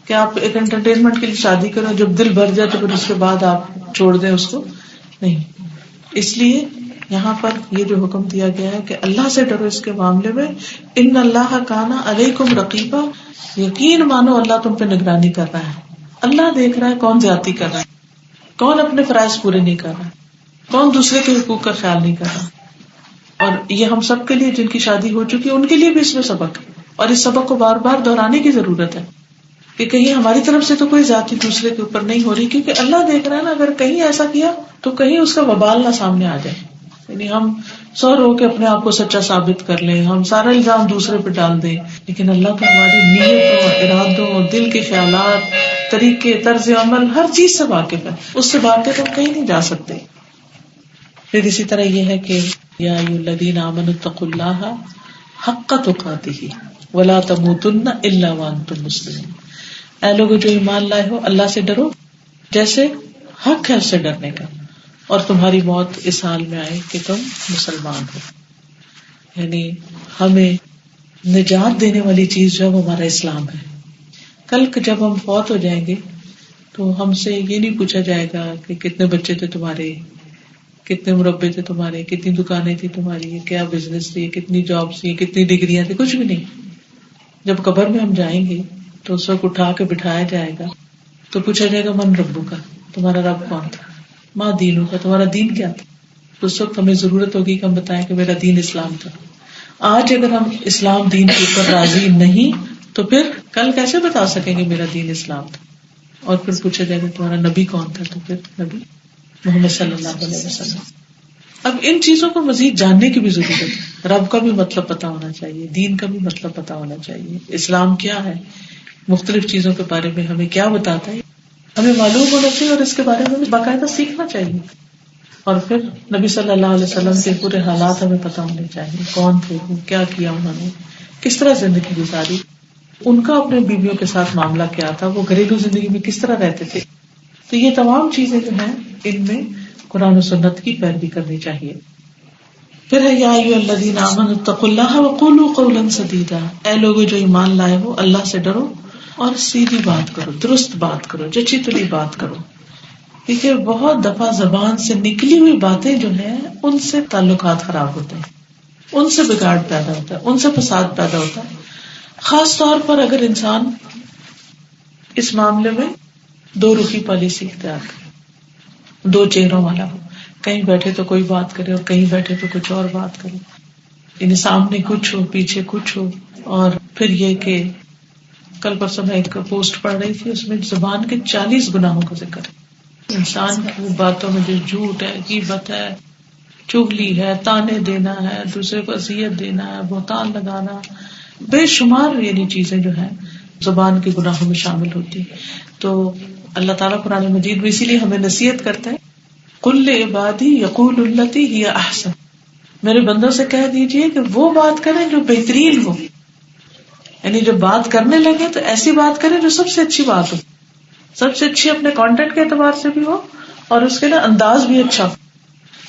کہ آپ ایک انٹرٹینمنٹ کے لیے شادی کرو، جب دل بھر جائے تو پھر اس کے بعد آپ چھوڑ دیں اس کو، نہیں. اس لیے یہاں پر یہ جو حکم دیا گیا ہے کہ اللہ سے ڈرو اس کے معاملے میں، ان اللہ کان علیکم رقیبا، یقین مانو اللہ تم پہ نگرانی کر رہا ہے. اللہ دیکھ رہا ہے کون زیادتی کر رہا ہے، کون اپنے فرائض پورے نہیں کر رہا، کون دوسرے کے حقوق کا خیال نہیں کر رہا. اور یہ ہم سب کے لیے جن کی شادی ہو چکی ہے ان کے لیے بھی اس میں سبق ہے، اور اس سبق کو بار بار دہرانے کی ضرورت ہے کہ کہیں ہماری طرف سے تو کوئی ذاتی دوسرے کے اوپر نہیں ہو رہی، کیونکہ اللہ دیکھ رہا ہے نا. اگر کہیں ایسا کیا تو کہیں اس کا وبال نہ سامنے آ جائے. یعنی ہم سو رو کے اپنے آپ کو سچا ثابت کر لیں، ہم سارا الزام دوسرے پہ ڈال دیں، لیکن اللہ تو ہماری نیتوں، ارادوں، دل کے خیالات، طریقے، طرز عمل، ہر چیز سے واقف ہے. اس سے واقف ہم کہیں نہیں جا سکتے. پھر اسی طرح یہ ہے کہ یا ایھا الذین آمنوا اتقوا اللہ حق تقاتہ ولا تموتن الا وانتم مسلمون. اے لوگوں جو ایمان لائے ہو، اللہ سے ڈرو جیسے حق ہے اس سے ڈرنے کا، اور تمہاری موت اس حال میں آئے کہ تم مسلمان ہو. یعنی ہمیں نجات دینے والی چیز جو ہے وہ ہمارا اسلام ہے. کل جب ہم فوت ہو جائیں گے تو ہم سے یہ نہیں پوچھا جائے گا کہ کتنے بچے تھے تمہارے، کتنے مربے تھے تمہارے، کتنی دکانیں تھی تمہاری، کیا بزنس تھی، کتنی جابس تھی، کتنی ڈگریاں تھی، کچھ بھی نہیں. جب قبر میں ہم جائیں گے تو اس وقت اٹھا کے بٹھایا جائے گا تو پوچھا جائے گا من ربو کا، تمہارا رب کون تھا، ماں دینوں کا، تمہارا دین کیا تھا. تو اس وقت ہمیں ضرورت ہوگی کہ ہم بتائیں کہ میرا دین اسلام تھا. آج اگر ہم اسلام دین کے اوپر راضی نہیں تو پھر کل کیسے بتا سکیں گے میرا دین اسلام تھا. اور پھر پوچھا جائے گا تمہارا نبی کون تھا، تو پھر نبی محمد صلی اللہ علیہ وسلم. اب ان چیزوں کو مزید جاننے کی بھی ضرورت ہے. رب کا بھی مطلب پتا ہونا چاہیے، دین کا بھی مطلب پتا ہونا چاہیے، اسلام کیا ہے، مختلف چیزوں کے بارے میں ہمیں کیا بتاتا ہے، ہمیں معلوم ہونا چاہیے، اور اس کے بارے میں باقاعدہ سیکھنا چاہیے. اور پھر نبی صلی اللہ علیہ وسلم کے پورے حالات ہمیں پتا ہونے چاہیے، کون تھے وہ، کیا کیا انہوں نے، کس طرح زندگی گزاری، ان کا اپنے بیویوں کے ساتھ معاملہ کیا تھا، وہ گھریلو زندگی میں کس طرح رہتے تھے. تو یہ تمام چیزیں جو ہیں ان میں قرآن و سنت کی پیروی کرنی چاہیے. پھر ہے یا ایھا الذین آمنوا اتقوا اللہ وقولوا قولا سدیدا، اے لوگوں جو ایمان لائے ہو اللہ سے ڈرو اور سیدھی بات کرو، درست بات کرو، جچی تلی بات کرو. کیونکہ بہت دفعہ زبان سے نکلی ہوئی باتیں جو ہیں ان سے تعلقات خراب ہوتے ہیں، ان سے بگاڑ پیدا ہوتا ہے، ان سے فساد پیدا ہوتا ہے. خاص طور پر اگر انسان اس معاملے میں دو رخی پالیسی اختیار کرے، دو چہروں والا ہو، کہیں بیٹھے تو کوئی بات کرے اور کہیں بیٹھے تو کچھ اور بات کرے، یعنی سامنے کچھ ہو پیچھے کچھ ہو. اور پھر یہ کہ کل پرسوں میں ایک پوسٹ پڑھ رہی تھی، اس میں زبان کے 40 گناہوں کا ذکر ہے. انسان کی باتوں میں جو جھوٹ ہے، غیبت ہے، چغلی ہے، تانے دینا ہے، دوسرے کو اذیت دینا ہے، بہتان لگانا، بے شمار یعنی چیزیں جو ہیں زبان کے گناہوں میں شامل ہوتی. تو اللہ تعالیٰ قرآن مجید میں اسی لیے ہمیں نصیحت کرتا ہے، قل لعبادی یقولوا التی ہی احسن، میرے بندوں سے کہہ دیجئے کہ وہ بات کریں جو بہترین ہو. یعنی جب بات کرنے لگے تو ایسی بات کریں جو سب سے اچھی بات ہو، سب سے اچھی اپنے کانٹینٹ کے اعتبار سے بھی ہو اور اس کے نا انداز بھی اچھا ہو.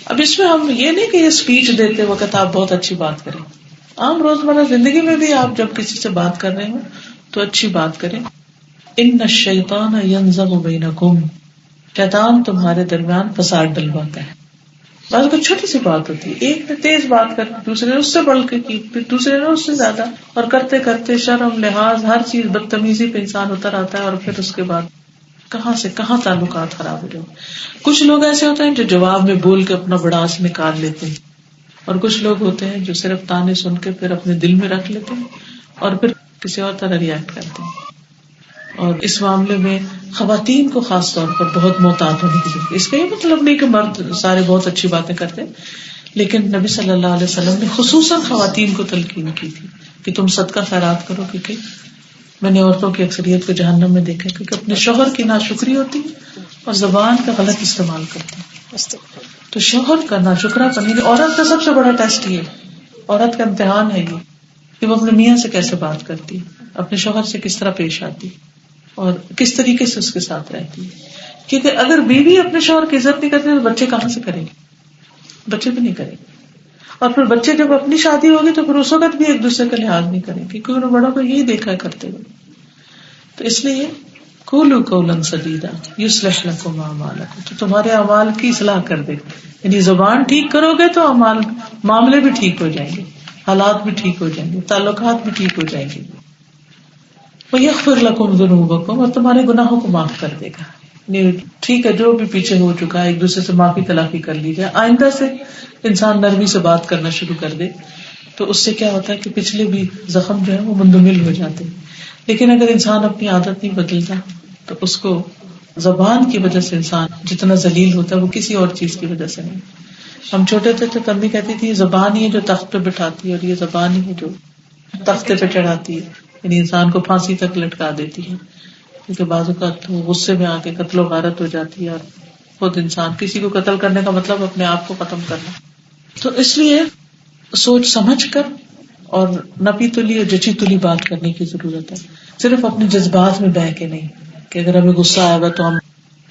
اب اس میں ہم یہ نہیں کہ یہ اسپیچ دیتے وقت آپ بہت اچھی بات کریں، عام روزمرہ زندگی میں بھی آپ جب کسی سے بات کر رہے ہوں تو اچھی بات کریں. ان الشیطان ینزغ بینکم، شیطان تمہارے درمیان فساد ڈلواتا ہے. بعض کو چھوٹی سی بات ہوتی ہے، ایک نے تیز بات کر دوسرے نے اس سے بڑھ کے کی، پھر دوسرے نے اس سے زیادہ، اور کرتے کرتے شرم لحاظ ہر چیز بدتمیزی پہ انسان اتر آتا ہے، اور پھر اس کے بعد کہاں سے کہاں تعلقات خراب ہو جائیں. کچھ لوگ ایسے ہوتے ہیں جو جواب میں بول کے اپنا بڑاس نکال لیتے ہیں، اور کچھ لوگ ہوتے ہیں جو صرف تانے سن کے پھر اپنے دل میں رکھ لیتے ہیں اور پھر کسی اور طرح ریئیکٹ کرتے ہیں. اور اس معاملے میں خواتین کو خاص طور پر بہت محتاط ہونے کی ضرورت ہے. اس کا یہ مطلب نہیں کہ مرد سارے بہت اچھی باتیں کرتے، لیکن نبی صلی اللہ علیہ وسلم نے خصوصاً خواتین کو تلقین کی تھی کہ تم صدقہ خیرات کرو، کیونکہ میں نے عورتوں کی اکثریت کو جہنم میں دیکھا کیونکہ اپنے شوہر کی ناشکری ہوتی اور زبان کا غلط استعمال کرتی. تو شوہر کا ناشکرا کرنے، عورت کا سب سے بڑا ٹیسٹ یہ، عورت کا امتحان ہے یہ کہ وہ اپنے میاں سے کیسے بات کرتی، اپنے شوہر سے کس طرح پیش آتی اور کس طریقے سے اس کے ساتھ رہتی ہے. کیونکہ اگر بیوی اپنے شوہر کی عزت نہیں کرتی تو بچے کہاں سے کریں گے؟ بچے بھی نہیں کریں گے. اور پھر بچے جب اپنی شادی ہوگی تو پھر اس وقت بھی ایک دوسرے کا لحاظ نہیں کریں گے، کیونکہ انہوں بڑوں کو یہی دیکھا کرتے ہوئے. تو اس لیے قولوا قولا سدیدا یصلح لکم اعمالکم، تو تمہارے اعمال کی اصلاح کر دے. یعنی زبان ٹھیک کرو گے تو معاملے بھی ٹھیک ہو جائیں گے، حالات بھی ٹھیک ہو جائیں گے، تعلقات بھی ٹھیک ہو جائیں گے. وَيَغْفِرْ لَكُمْ ذُنُوبَكُمْ، اور تمہارے گناہوں کو معاف کر دے گا. ٹھیک ہے، جو بھی پیچھے ہو چکا ہے ایک دوسرے سے معافی تلافی کر لی جائے. آئندہ سے انسان نرمی سے بات کرنا شروع کر دے تو اس سے کیا ہوتا ہے کہ پچھلے بھی زخم جو ہے وہ مندمل ہو جاتے. لیکن اگر انسان اپنی عادت نہیں بدلتا تو اس کو زبان کی وجہ سے انسان جتنا ذلیل ہوتا ہے وہ کسی اور چیز کی وجہ سے نہیں. ہم چھوٹے تھے تو امی کہتی تھی یہ زبان ہی ہے جو تخت پہ بٹھاتی ہے، اور یہ زبان ہی ہے جو تختے پہ چڑھاتی ہے، یعنی انسان کو پھانسی تک لٹکا دیتی ہے. کیونکہ بعض اوقات وہ غصے میں آ کے قتل و غارت ہو جاتی ہے، اور خود انسان کسی کو قتل کرنے کا مطلب اپنے آپ کو ختم کرنا. تو اس لیے سوچ سمجھ کر اور نپی تلی اور جچی تلی بات کرنے کی ضرورت ہے. صرف اپنے جذبات میں بہ کے نہیں کہ اگر ہمیں غصہ آئے گا تو ہم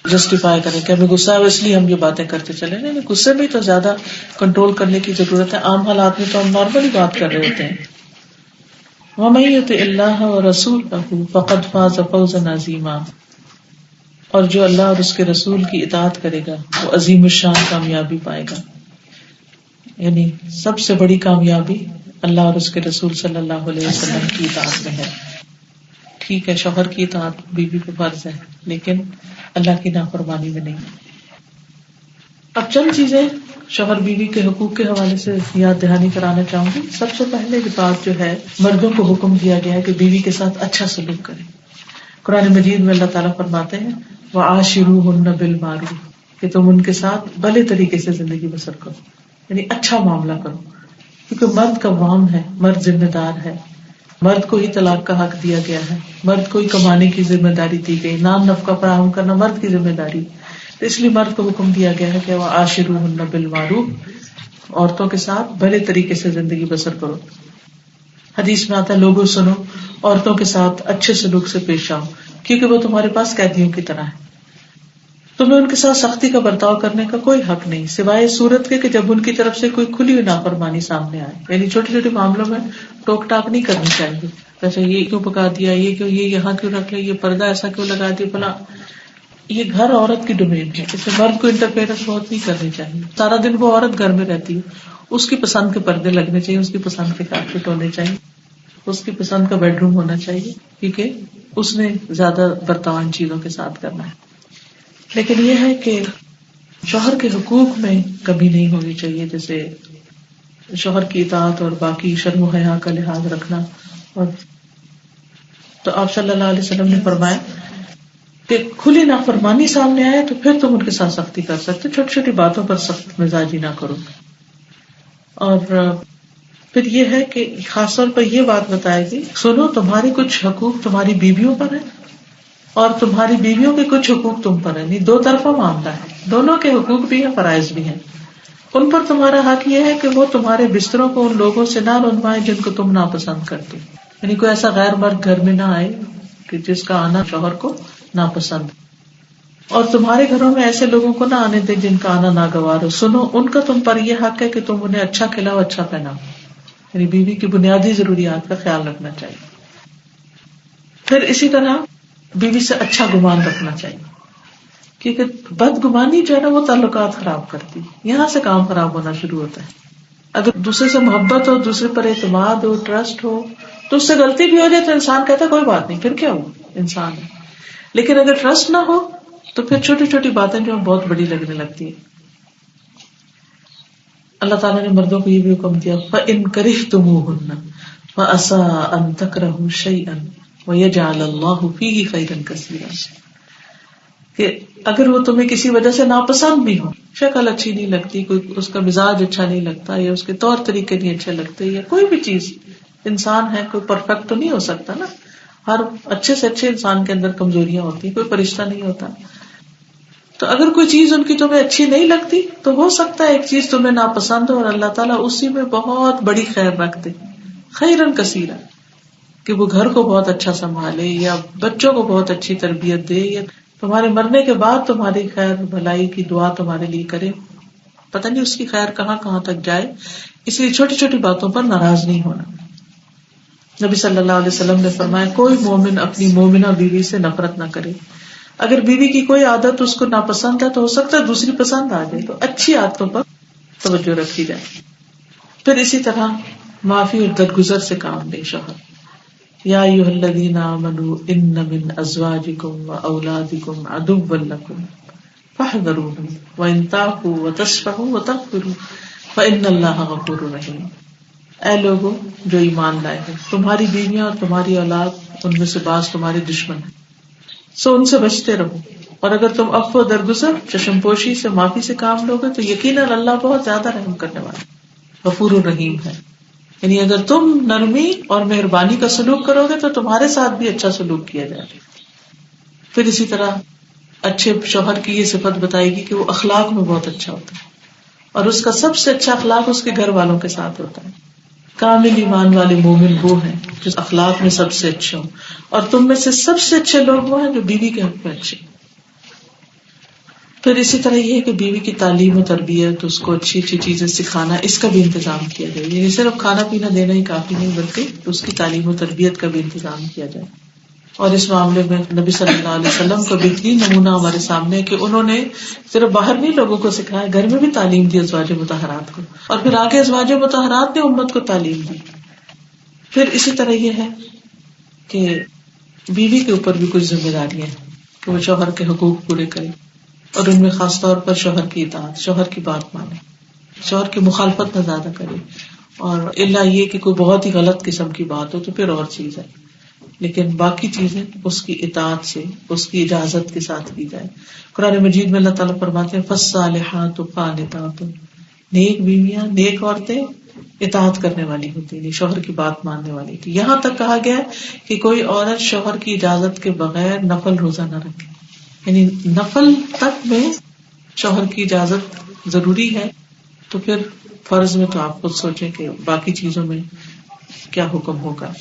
جسٹیفائی کریں کہ ہمیں غصہ آئے اس لیے ہم یہ باتیں کرتے چلے. نہیں، غصے میں تو زیادہ کنٹرول کرنے کی ضرورت ہے. عام حالات میں تو ہم نارملی بات کر رہے ہوتے ہیں. وَمَن يُطِعِ اللَّهَ وَرَسُولَهُ فَقَدْ فَازَ فَوْزًا عَظِيمًا، اور جو اللہ اور اس کے رسول کی اطاعت کرے گا وہ عظیم الشان کامیابی پائے گا. یعنی سب سے بڑی کامیابی اللہ اور اس کے رسول صلی اللہ علیہ وسلم کی اطاعت میں ہے. ٹھیک ہے، شوہر کی اطاعت بیوی پہ فرض ہے، لیکن اللہ کی نافرمانی میں نہیں. اب چند چیزیں شوہر بیوی کے حقوق کے حوالے سے یاد دہانی کرانا چاہوں گی. سب سے پہلے بات جو ہے، مردوں کو حکم دیا گیا ہے کہ بیوی کے ساتھ اچھا سلوک کریں. قرآن مجید میں اللہ تعالیٰ فرماتے ہیں وَعَاشِرُوهُنَّ بِالْمَعْرُوفِ، کہ تم ان کے ساتھ بھلے طریقے سے زندگی بسر کرو، یعنی اچھا معاملہ کرو. کیونکہ مرد قوام ہے، مرد ذمہ دار ہے، مرد کو ہی طلاق کا حق دیا گیا ہے، مرد کو ہی کمانے کی ذمہ داری دی گئی، نام نفقہ فراہم کرنا مرد کی ذمہ داری. تو اس لیے مرد کو حکم دیا گیا ہے کہ وہ عاشروہن بالمعروف، عورتوں کے ساتھ بھلے طریقے سے زندگی بسر کرو. حدیث میں آتا ہے لوگوں سنو، عورتوں کے ساتھ اچھے سلوک سے پیش آؤ، کیونکہ وہ تمہارے پاس قیدیوں کی طرح ہے. تمہیں ان کے ساتھ سختی کا برتاؤ کرنے کا کوئی حق نہیں، سوائے صورت کے کہ جب ان کی طرف سے کوئی کھلی ہوئی نافرمانی سامنے آئے. یعنی چھوٹے چھوٹے معاملوں میں ٹوک ٹاک نہیں کرنی چاہیے. جیسے یہ کیوں پکا دیا، یہ کیوں، یہ یہاں کیوں رکھ لیا، یہ پردہ ایسا کیوں لگا دیا، بلا یہ گھر عورت کی ڈومین ہے، اس میں مرد کو انٹرفیئرنس بہت نہیں کرنی چاہیے. سارا دن وہ عورت گھر میں رہتی ہے، اس کی پسند کے پردے لگنے چاہیے، اس کی پسند کے کارپیٹ ہونے چاہیے، اس کی پسند کا بیڈ روم ہونا چاہیے، کیونکہ اس نے زیادہ برتاؤ ان چیزوں کے ساتھ کرنا ہے. لیکن یہ ہے کہ شوہر کے حقوق میں کمی نہیں ہونی چاہیے، جیسے شوہر کی اطاعت اور باقی شرم و حیا کا لحاظ رکھنا. اور تو آپ صلی اللہ علیہ وسلم نے فرمایا کہ کھلی نافرمانی سامنے آئے تو پھر تم ان کے ساتھ سختی کر سکتے، چھوٹی چھوٹی باتوں پر سخت مزاجی نہ کرو. اور پھر یہ ہے کہ خاص طور پر یہ بات بتائے گی، سنو تمہارے کچھ حقوق تمہاری بیویوں پر ہیں اور تمہاری بیویوں کے کچھ حقوق تم پر ہیں. نہیں، دو طرفہ معاملہ ہے، دونوں کے حقوق بھی ہیں، فرائض بھی ہیں. ان پر تمہارا حق یہ ہے کہ وہ تمہارے بستروں کو ان لوگوں سے نہ رنوائیں جن کو تم ناپسند کرتے. یعنی کوئی ایسا غیر مرد گھر میں نہ آئے کہ جس کا آنا شوہر کو ناپسند. اور تمہارے گھروں میں ایسے لوگوں کو نہ آنے دیں جن کا آنا ناگوار ہو. سنو ان کا تم پر یہ حق ہے کہ تم انہیں اچھا کھلاؤ، اچھا پہناؤ. یعنی بیوی کی بنیادی ضروریات کا خیال رکھنا چاہیے. پھر اسی طرح بیوی سے اچھا گمان رکھنا چاہیے، کیونکہ بدگمانی جو ہے نا وہ تعلقات خراب کرتی، یہاں سے کام خراب ہونا شروع ہوتا ہے. اگر دوسرے سے محبت ہو، دوسرے پر اعتماد ہو، ٹرسٹ ہو، تو اس سے غلطی بھی ہو جائے تو انسان کہتا ہے کوئی بات نہیں، پھر کیا ہوا، انسان ہے. لیکن اگر ٹرسٹ نہ ہو تو پھر چھوٹی چھوٹی باتیں جو بہت بڑی لگنے لگتی ہے. اللہ تعالیٰ نے مردوں کو یہ بھی حکم دیا فَإِن كَرِهْتُمُوهُنَّ فَعَسَىٰ أَن تَكْرَهُوا شَيْئًا وَيَجْعَلَ اللَّهُ فِيهِ خَيْرًا كَثِيرًا، کہ اگر وہ تمہیں کسی وجہ سے ناپسند بھی ہو، شکل اچھی نہیں لگتی، کوئی اس کا مزاج اچھا نہیں لگتا، یا اس کے طور طریقے نہیں اچھے لگتے، یا کوئی بھی چیز، انسان ہے، کوئی پرفیکٹ تو نہیں ہو سکتا نا، ہر اچھے سے اچھے انسان کے اندر کمزوریاں ہوتی ہیں، کوئی فرشتہ نہیں ہوتا. تو اگر کوئی چیز ان کی تمہیں اچھی نہیں لگتی تو ہو سکتا ہے ایک چیز تمہیں ناپسند ہو اور اللہ تعالیٰ اسی میں بہت بڑی خیر رکھ دے، خیرن کثیرا، کہ وہ گھر کو بہت اچھا سنبھالے، یا بچوں کو بہت اچھی تربیت دے، یا تمہارے مرنے کے بعد تمہاری خیر بھلائی کی دعا تمہارے لیے کرے. پتہ نہیں اس کی خیر کہاں کہاں تک جائے. اس لیے چھوٹی چھوٹی باتوں پر ناراض نہیں ہونا. نبی صلی اللہ علیہ وسلم نے فرمایا کوئی مومن اپنی مومنہ بیوی سے نفرت نہ کرے. اگر بیوی کی کوئی عادت اس کو ناپسند ہے تو ہو سکتا ہے دوسری پسند آ جائے، تو اچھی عادتوں پر توجہ رکھی جائے. پھر اسی طرح معافی اور درگزر سے کام لے شوہر. یا ایھا الذین آمنوا ان من ازواجکم واولادکم عدوا لکم فاحذروہم وان تعفوا وتصفحوا وتغفروا فان اللہ غفور رحیم. اے لوگو جو ایمان لائے ہو، تمہاری بیویاں اور تمہاری اولاد ان میں سے بعض تمہارے دشمن ہیں، سو ان سے بچتے رہو، اور اگر تم عفو و درگزر، چشم پوشی سے، معافی سے کام لوگے تو یقیناً اللہ بہت زیادہ رحم کرنے والا، غفور الرحیم ہے. یعنی اگر تم نرمی اور مہربانی کا سلوک کرو گے تو تمہارے ساتھ بھی اچھا سلوک کیا جائے گا. پھر اسی طرح اچھے شوہر کی یہ صفت بتائے گی کہ وہ اخلاق میں بہت اچھا ہوتا ہے، اور اس کا سب سے اچھا اخلاق اس کے گھر والوں کے ساتھ ہوتا ہے. کامل ایمان والے مومن وہ ہیں جو اخلاق میں سب سے اچھے ہوں، اور تم میں سے سب سے اچھے لوگ وہ ہیں جو بیوی کے حق میں اچھے. پھر اسی طرح یہ ہے کہ بیوی کی تعلیم و تربیت، اس کو اچھی اچھی چیزیں سکھانا، اس کا بھی انتظام کیا جائے. یعنی صرف کھانا پینا دینا ہی کافی نہیں، بلکہ اس کی تعلیم و تربیت کا بھی انتظام کیا جائے. اور اس معاملے میں نبی صلی اللہ علیہ وسلم کا بہترین نمونہ ہمارے سامنے ہے کہ انہوں نے صرف باہر نہیں لوگوں کو سکھایا، گھر میں بھی تعلیم دی ازواج مطہرات کو، اور پھر آگے ازواج مطہرات نے امت کو تعلیم دی. پھر اسی طرح یہ ہے کہ بیوی کے اوپر بھی کچھ ذمہ داریاں ہیں کہ وہ شوہر کے حقوق پورے کرے، اور ان میں خاص طور پر شوہر کی اطاعت، شوہر کی بات مانے، شوہر کی مخالفت نہ زیادہ کرے. اور الا یہ کہ کوئی بہت ہی غلط قسم کی بات ہو تو پھر اور چیز ہے، لیکن باقی چیزیں اس کی اطاعت سے، اس کی اجازت کے ساتھ کی جائے. قرآن مجید میں اللہ تعالیٰ فرماتے ہیں فالصالحات قانتات، نیک بیویاں، نیک عورتیں اطاعت کرنے والی ہوتی ہیں، شوہر کی بات ماننے والی تھی. یہاں تک کہا گیا کہ کوئی عورت شوہر کی اجازت کے بغیر نفل روزہ نہ رکھے. یعنی نفل تک میں شوہر کی اجازت ضروری ہے، تو پھر فرض میں تو آپ خود سوچیں کہ باقی چیزوں میں کیا حکم ہوگا.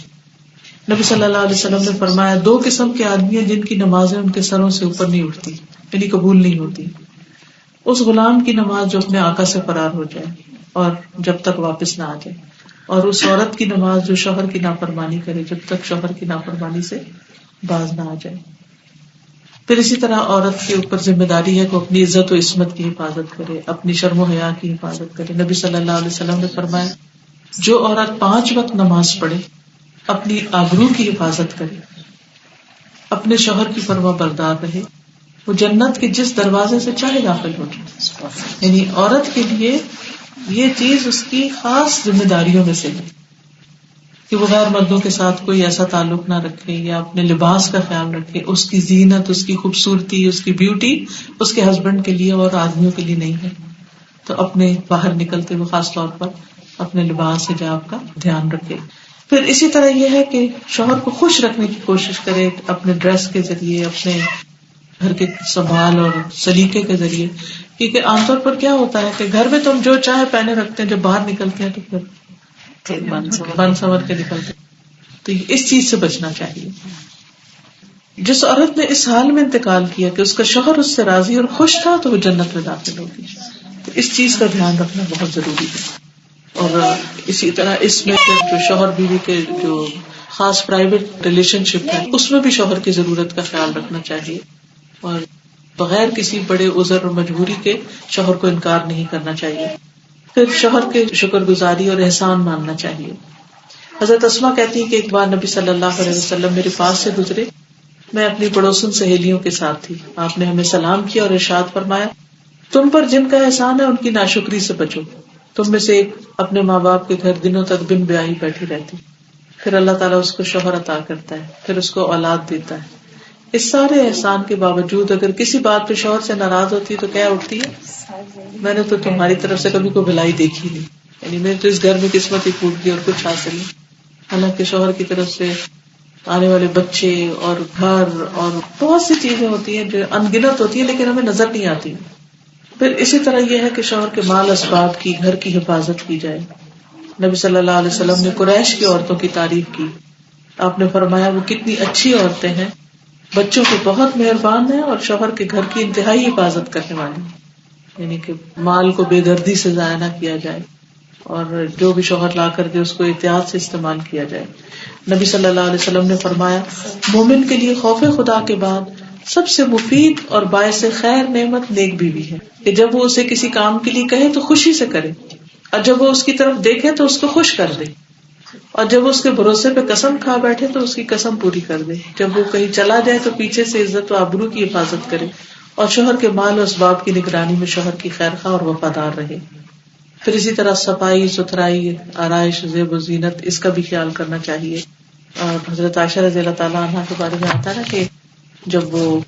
نبی صلی اللہ علیہ وسلم نے فرمایا 2 قسم کے آدمی ہیں جن کی نمازیں ان کے سروں سے اوپر نہیں اٹھتی، یعنی قبول نہیں ہوتی. اس غلام کی نماز جو اپنے آقا سے فرار ہو جائے اور جب تک واپس نہ آ جائے، اور اس عورت کی نماز جو شوہر کی نافرمانی کرے جب تک شوہر کی نافرمانی سے باز نہ آ جائے. پھر اسی طرح عورت کے اوپر ذمہ داری ہے کہ اپنی عزت و عصمت کی حفاظت کرے، اپنی شرم و حیا کی حفاظت کرے. نبی صلی اللہ علیہ وسلم نے فرمایا جو عورت 5 وقت نماز پڑھے، اپنی آبرو کی حفاظت کرے، اپنے شوہر کی فرما بردار رہے، وہ جنت کے جس دروازے سے چاہے داخل ہو جائے. یعنی عورت کے لیے یہ چیز اس کی خاص ذمہ داریوں میں سے ہے کہ وہ غیر مردوں کے ساتھ کوئی ایسا تعلق نہ رکھے، یا اپنے لباس کا خیال رکھے. اس کی زینت، اس کی خوبصورتی، اس کی بیوٹی اس کے ہسبینڈ کے لیے اور آدمیوں کے لیے نہیں ہے. تو اپنے باہر نکلتے ہوئے خاص طور پر اپنے لباس حجاب کا دھیان رکھے. پھر اسی طرح یہ ہے کہ شوہر کو خوش رکھنے کی کوشش کرے اپنے ڈریس کے ذریعے، اپنے گھر کے سنبھال اور سلیقے کے ذریعے. کیونکہ عام طور پر کیا ہوتا ہے کہ گھر میں تم جو چاہے پہنے رکھتے ہیں، جب باہر نکلتے ہیں تو پھر بن سنور کے نکلتے ہیں. تو اس چیز سے بچنا چاہیے. جس عورت نے اس حال میں انتقال کیا کہ اس کا شوہر اس سے راضی اور خوش تھا تو وہ جنت میں داخل ہوگی. تو اس چیز کا دھیان رکھنا بہت ضروری ہے. اور اسی طرح اس میں جو شوہر بیوی کے جو خاص پرائیویٹ ریلیشن شپ ہے اس میں بھی شوہر کی ضرورت کا خیال رکھنا چاہیے، اور بغیر کسی بڑے عذر اور مجبوری کے شوہر کو انکار نہیں کرنا چاہیے. پھر شوہر کے شکر گزاری اور احسان ماننا چاہیے. حضرت اسماء کہتی ہیں کہ ایک بار نبی صلی اللہ علیہ وسلم میرے پاس سے گزرے، میں اپنی پڑوسن سہیلیوں کے ساتھ تھی. آپ نے ہمیں سلام کیا اور ارشاد فرمایا، تم پر جن کا احسان ہے ان کی ناشکری سے بچو. تم میں سے ایک اپنے ماں باپ کے گھر دنوں تک بن بیاہی بیٹھی رہتی، پھر اللہ تعالیٰ اس کو شوہر عطا کرتا ہے، پھر اس کو اولاد دیتا ہے. اس سارے احسان کے باوجود اگر کسی بات پہ شوہر سے ناراض ہوتی ہے تو کیا اٹھتی ہے، میں نے تو تمہاری طرف سے کبھی کوئی بھلائی دیکھی نہیں، یعنی میرے تو اس گھر میں قسمت ہی پھوٹ گئی اور کچھ حاصل نہیں. حالانکہ شوہر کی طرف سے آنے والے بچے اور گھر اور بہت سی چیزیں ہوتی ہیں جو انگنت ہوتی ہیں لیکن ہمیں نظر نہیں آتی. پھر اسی طرح یہ ہے کہ شوہر کے مال اسباب کی، گھر کی حفاظت کی جائے. نبی صلی اللہ علیہ وسلم نے قریش کی عورتوں کی تعریف کی. آپ نے فرمایا وہ کتنی اچھی عورتیں ہیں، بچوں کے بہت مہربان ہیں اور شوہر کے گھر کی انتہائی حفاظت کرنے والی، یعنی کہ مال کو بے دردی سے ضائع نہ کیا جائے اور جو بھی شوہر لا کر دے اس کو احتیاط سے استعمال کیا جائے. نبی صلی اللہ علیہ وسلم نے فرمایا مومن کے لیے خوف خدا کے بعد سب سے مفید اور باعث خیر نعمت نیک بیوی ہے، کہ جب وہ اسے کسی کام کے لیے کہے تو خوشی سے کرے، اور جب وہ اس کی طرف دیکھے تو اس کو خوش کر دے، اور جب وہ اس کے بھروسے پہ قسم کھا بیٹھے تو اس کی قسم پوری کر دے، جب وہ کہیں چلا جائے تو پیچھے سے عزت و آبرو کی حفاظت کرے، اور شوہر کے مال و اسباب کی نگرانی میں شوہر کی خیرخواہ اور وفادار رہے. پھر اسی طرح صفائی ستھرائی، آرائش، زیب و زینت، اس کا بھی خیال کرنا چاہیے. اور حضرت عائشہ رضی اللہ تعالیٰ عنہ کے بارے میں آتا ہے کہ جب وہ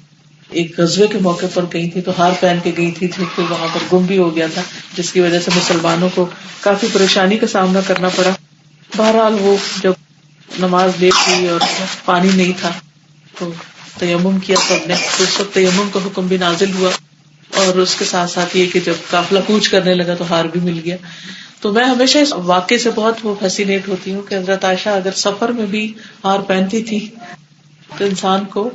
ایک غزوے کے موقع پر گئی تھی تو ہار پہن کے گئی تھی، تو وہاں پر گم بھی ہو گیا تھا جس کی وجہ سے مسلمانوں کو کافی پریشانی کا سامنا کرنا پڑا. بہرحال وہ جب نماز لیٹ ہوئی اور پانی نہیں تھا تو تیمم کیا سب نے، تو اس وقت تیمم کا حکم بھی نازل ہوا، اور اس کے ساتھ ساتھ یہ کہ جب قافلہ کوچ کرنے لگا تو ہار بھی مل گیا. تو میں ہمیشہ اس واقعے سے بہت وہ فیسینیٹ ہوتی ہوں کہ حضرت عائشہ اگر سفر میں بھی ہار پہنتی تھی تو انسان کو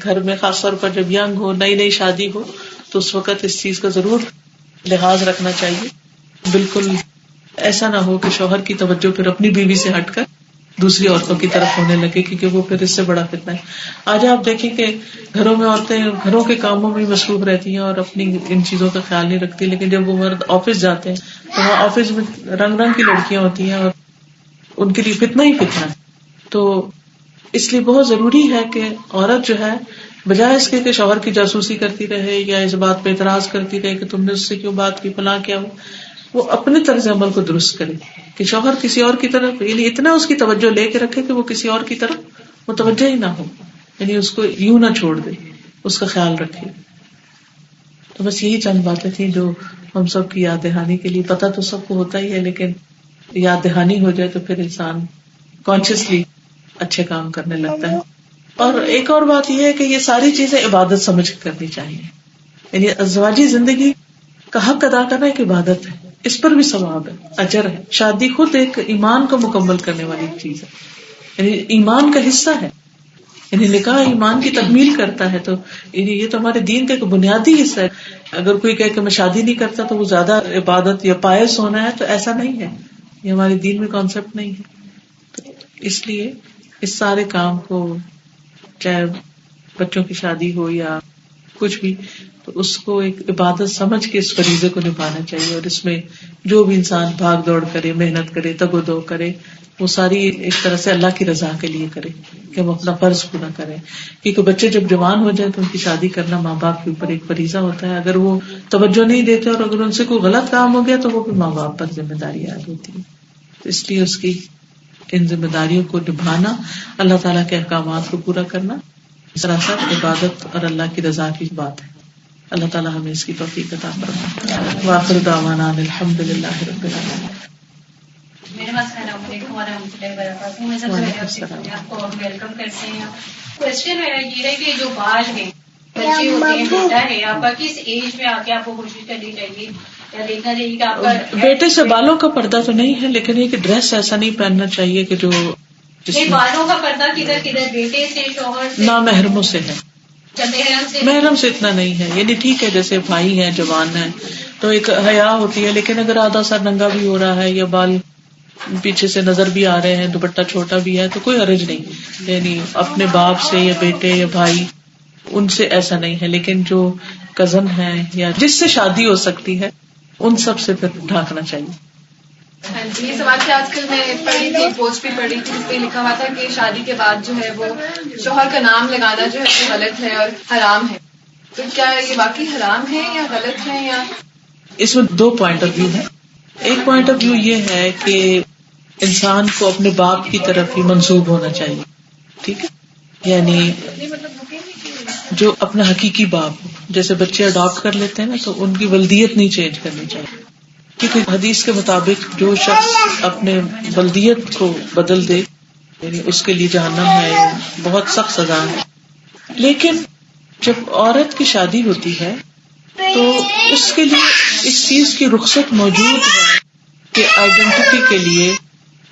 گھر میں خاص طور پر جب ینگ ہو، نئی نئی شادی ہو، تو اس وقت اس چیز کا ضرور لحاظ رکھنا چاہیے. بالکل ایسا نہ ہو کہ شوہر کی توجہ پھر اپنی بیوی سے ہٹ کر دوسری عورتوں کی طرف ہونے لگے، کیونکہ وہ پھر اس سے بڑا فتنہ ہے. آج آپ دیکھیں کہ گھروں میں عورتیں گھروں کے کاموں میں مصروف رہتی ہیں اور اپنی ان چیزوں کا خیال نہیں رکھتی، لیکن جب وہ مرد آفس جاتے ہیں تو وہاں آفس میں رنگ رنگ کی لڑکیاں ہوتی ہیں اور ان کے لیے فتنہ ہی فتنہ ہے. تو اس لیے بہت ضروری ہے کہ عورت جو ہے بجائے اس کے کہ شوہر کی جاسوسی کرتی رہے یا اس بات پہ اعتراض کرتی رہے کہ تم نے اس سے کیوں بات کی، فلاں کیا ہو، وہ اپنے طرز عمل کو درست کرے کہ شوہر کسی اور کی طرف، یعنی اتنا اس کی توجہ لے کے رکھے کہ وہ کسی اور کی طرف متوجہ ہی نہ ہو، یعنی اس کو یوں نہ چھوڑ دے، اس کا خیال رکھے. تو بس یہی چند باتیں تھیں جو ہم سب کی یاد دہانی کے لیے. پتہ تو سب کو ہوتا ہی ہے لیکن یاد دہانی ہو جائے تو پھر انسان کانشیسلی اچھے کام کرنے لگتا ہے. اور ایک اور بات یہ ہے کہ یہ ساری چیزیں عبادت سمجھ کے کرنی چاہیے، یعنی ازواجی زندگی کا حق ادا کرنا ایک عبادت ہے، اس پر بھی ثواب ہے، اجر ہے. شادی خود ایک ایمان کو مکمل کرنے والی چیز ہے، یعنی ایمان کا حصہ ہے، یعنی نکاح ایمان کی تکمیل کرتا ہے. تو یہ تو ہمارے دین کا ایک بنیادی حصہ ہے. اگر کوئی کہے کہ میں شادی نہیں کرتا تو وہ زیادہ عبادت یا پائس ہونا ہے، تو ایسا نہیں ہے، یہ ہمارے دین میں کانسیپٹ نہیں ہے. تو اس لیے اس سارے کام کو، چاہے بچوں کی شادی ہو یا کچھ بھی، تو اس کو ایک عبادت سمجھ کے اس فریضے کو نبھانا چاہیے. اور اس میں جو بھی انسان بھاگ دوڑ کرے، محنت کرے، تگ و دو کرے، وہ ساری ایک طرح سے اللہ کی رضا کے لیے کرے کہ ہم اپنا فرض پورا کریں. کیونکہ بچے جب جوان ہو جائیں تو ان کی شادی کرنا ماں باپ کے اوپر ایک فریضہ ہوتا ہے. اگر وہ توجہ نہیں دیتے اور اگر ان سے کوئی غلط کام ہو گیا تو وہ بھی ماں باپ پر ذمہ داری عائد ہوتی ہے. تو اس لیے اس کی ان ذمہ داریوں کو نبھانا، اللہ تعالیٰ کے احکامات کو پورا کرنا سراسر عبادت اور اللہ کی رضا کی بات ہے. اللہ تعالیٰ ہمیں اس کی توفیق عطا فرمائے. وآخر دعوانا الحمد للہ رب العالمین.
السلام علیکم ورحمۃ اللہ وبرکاتہ. میں سب سے پہلے آپ کو ویلکم کرتے ہیں. کوشچن میرا یہ ہے کہ جو بال ہیں، بچے ہوتے ہیں، بیٹا ہے، آپ کا کس ایج میں آ کے آپ کو کوشش کرنی چاہیے یا دیکھنا چاہیے کہ آپ کا
بیٹے سے بالوں کا پردہ تو نہیں ہے، لیکن یہ کہ ڈریس ایسا نہیں پہننا چاہیے کہ جو
بالوں کا پردہ کدھر کدھر، بیٹے سے، شوہر سے،
نامحرموں سے ہے.
محرم سے
اتنا نہیں ہے، یعنی ٹھیک ہے جیسے بھائی ہیں، جوان ہیں، تو ایک حیا ہوتی ہے. لیکن اگر آدھا سر ننگا بھی ہو رہا ہے یا بال پیچھے سے نظر بھی آ رہے ہیں, دوپٹہ چھوٹا بھی ہے, تو کوئی حرج نہیں. یعنی اپنے باپ سے یا بیٹے یا بھائی ان سے ایسا نہیں ہے. لیکن جو کزن ہے یا جس سے شادی ہو سکتی ہے ان سب سے پھر ڈھانکنا چاہیے.
ہاں جی, یہ سوال سے آج کل میں پڑھی تھی, پوسٹ بھی پڑھی تھی, اس پہ لکھا ہوا تھا کہ شادی کے بعد جو ہے وہ شوہر کا نام لگانا جو ہے وہ غلط ہے اور حرام ہے. تو کیا یہ واقعی حرام ہے یا غلط ہے؟ یا
اس میں دو پوائنٹ آف ویو ہے. ایک پوائنٹ آف ویو یہ ہے کہ انسان کو اپنے باپ کی طرف ہی منسوب ہونا چاہیے. ٹھیک ہے, یعنی جو اپنا حقیقی باپ, جیسے بچے اڈاپٹ کر لیتے ہیں نا, تو ان کی ولدیت نہیں چینج کرنی چاہیے. کیونکہ حدیث کے مطابق جو شخص اپنے ولدیت کو بدل دے یعنی اس کے لیے جہنم ہے, بہت سخت سزا ہے. لیکن جب عورت کی شادی ہوتی ہے تو اس کے لیے اس چیز کی رخصت موجود ہے کہ آئیڈینٹی کے لیے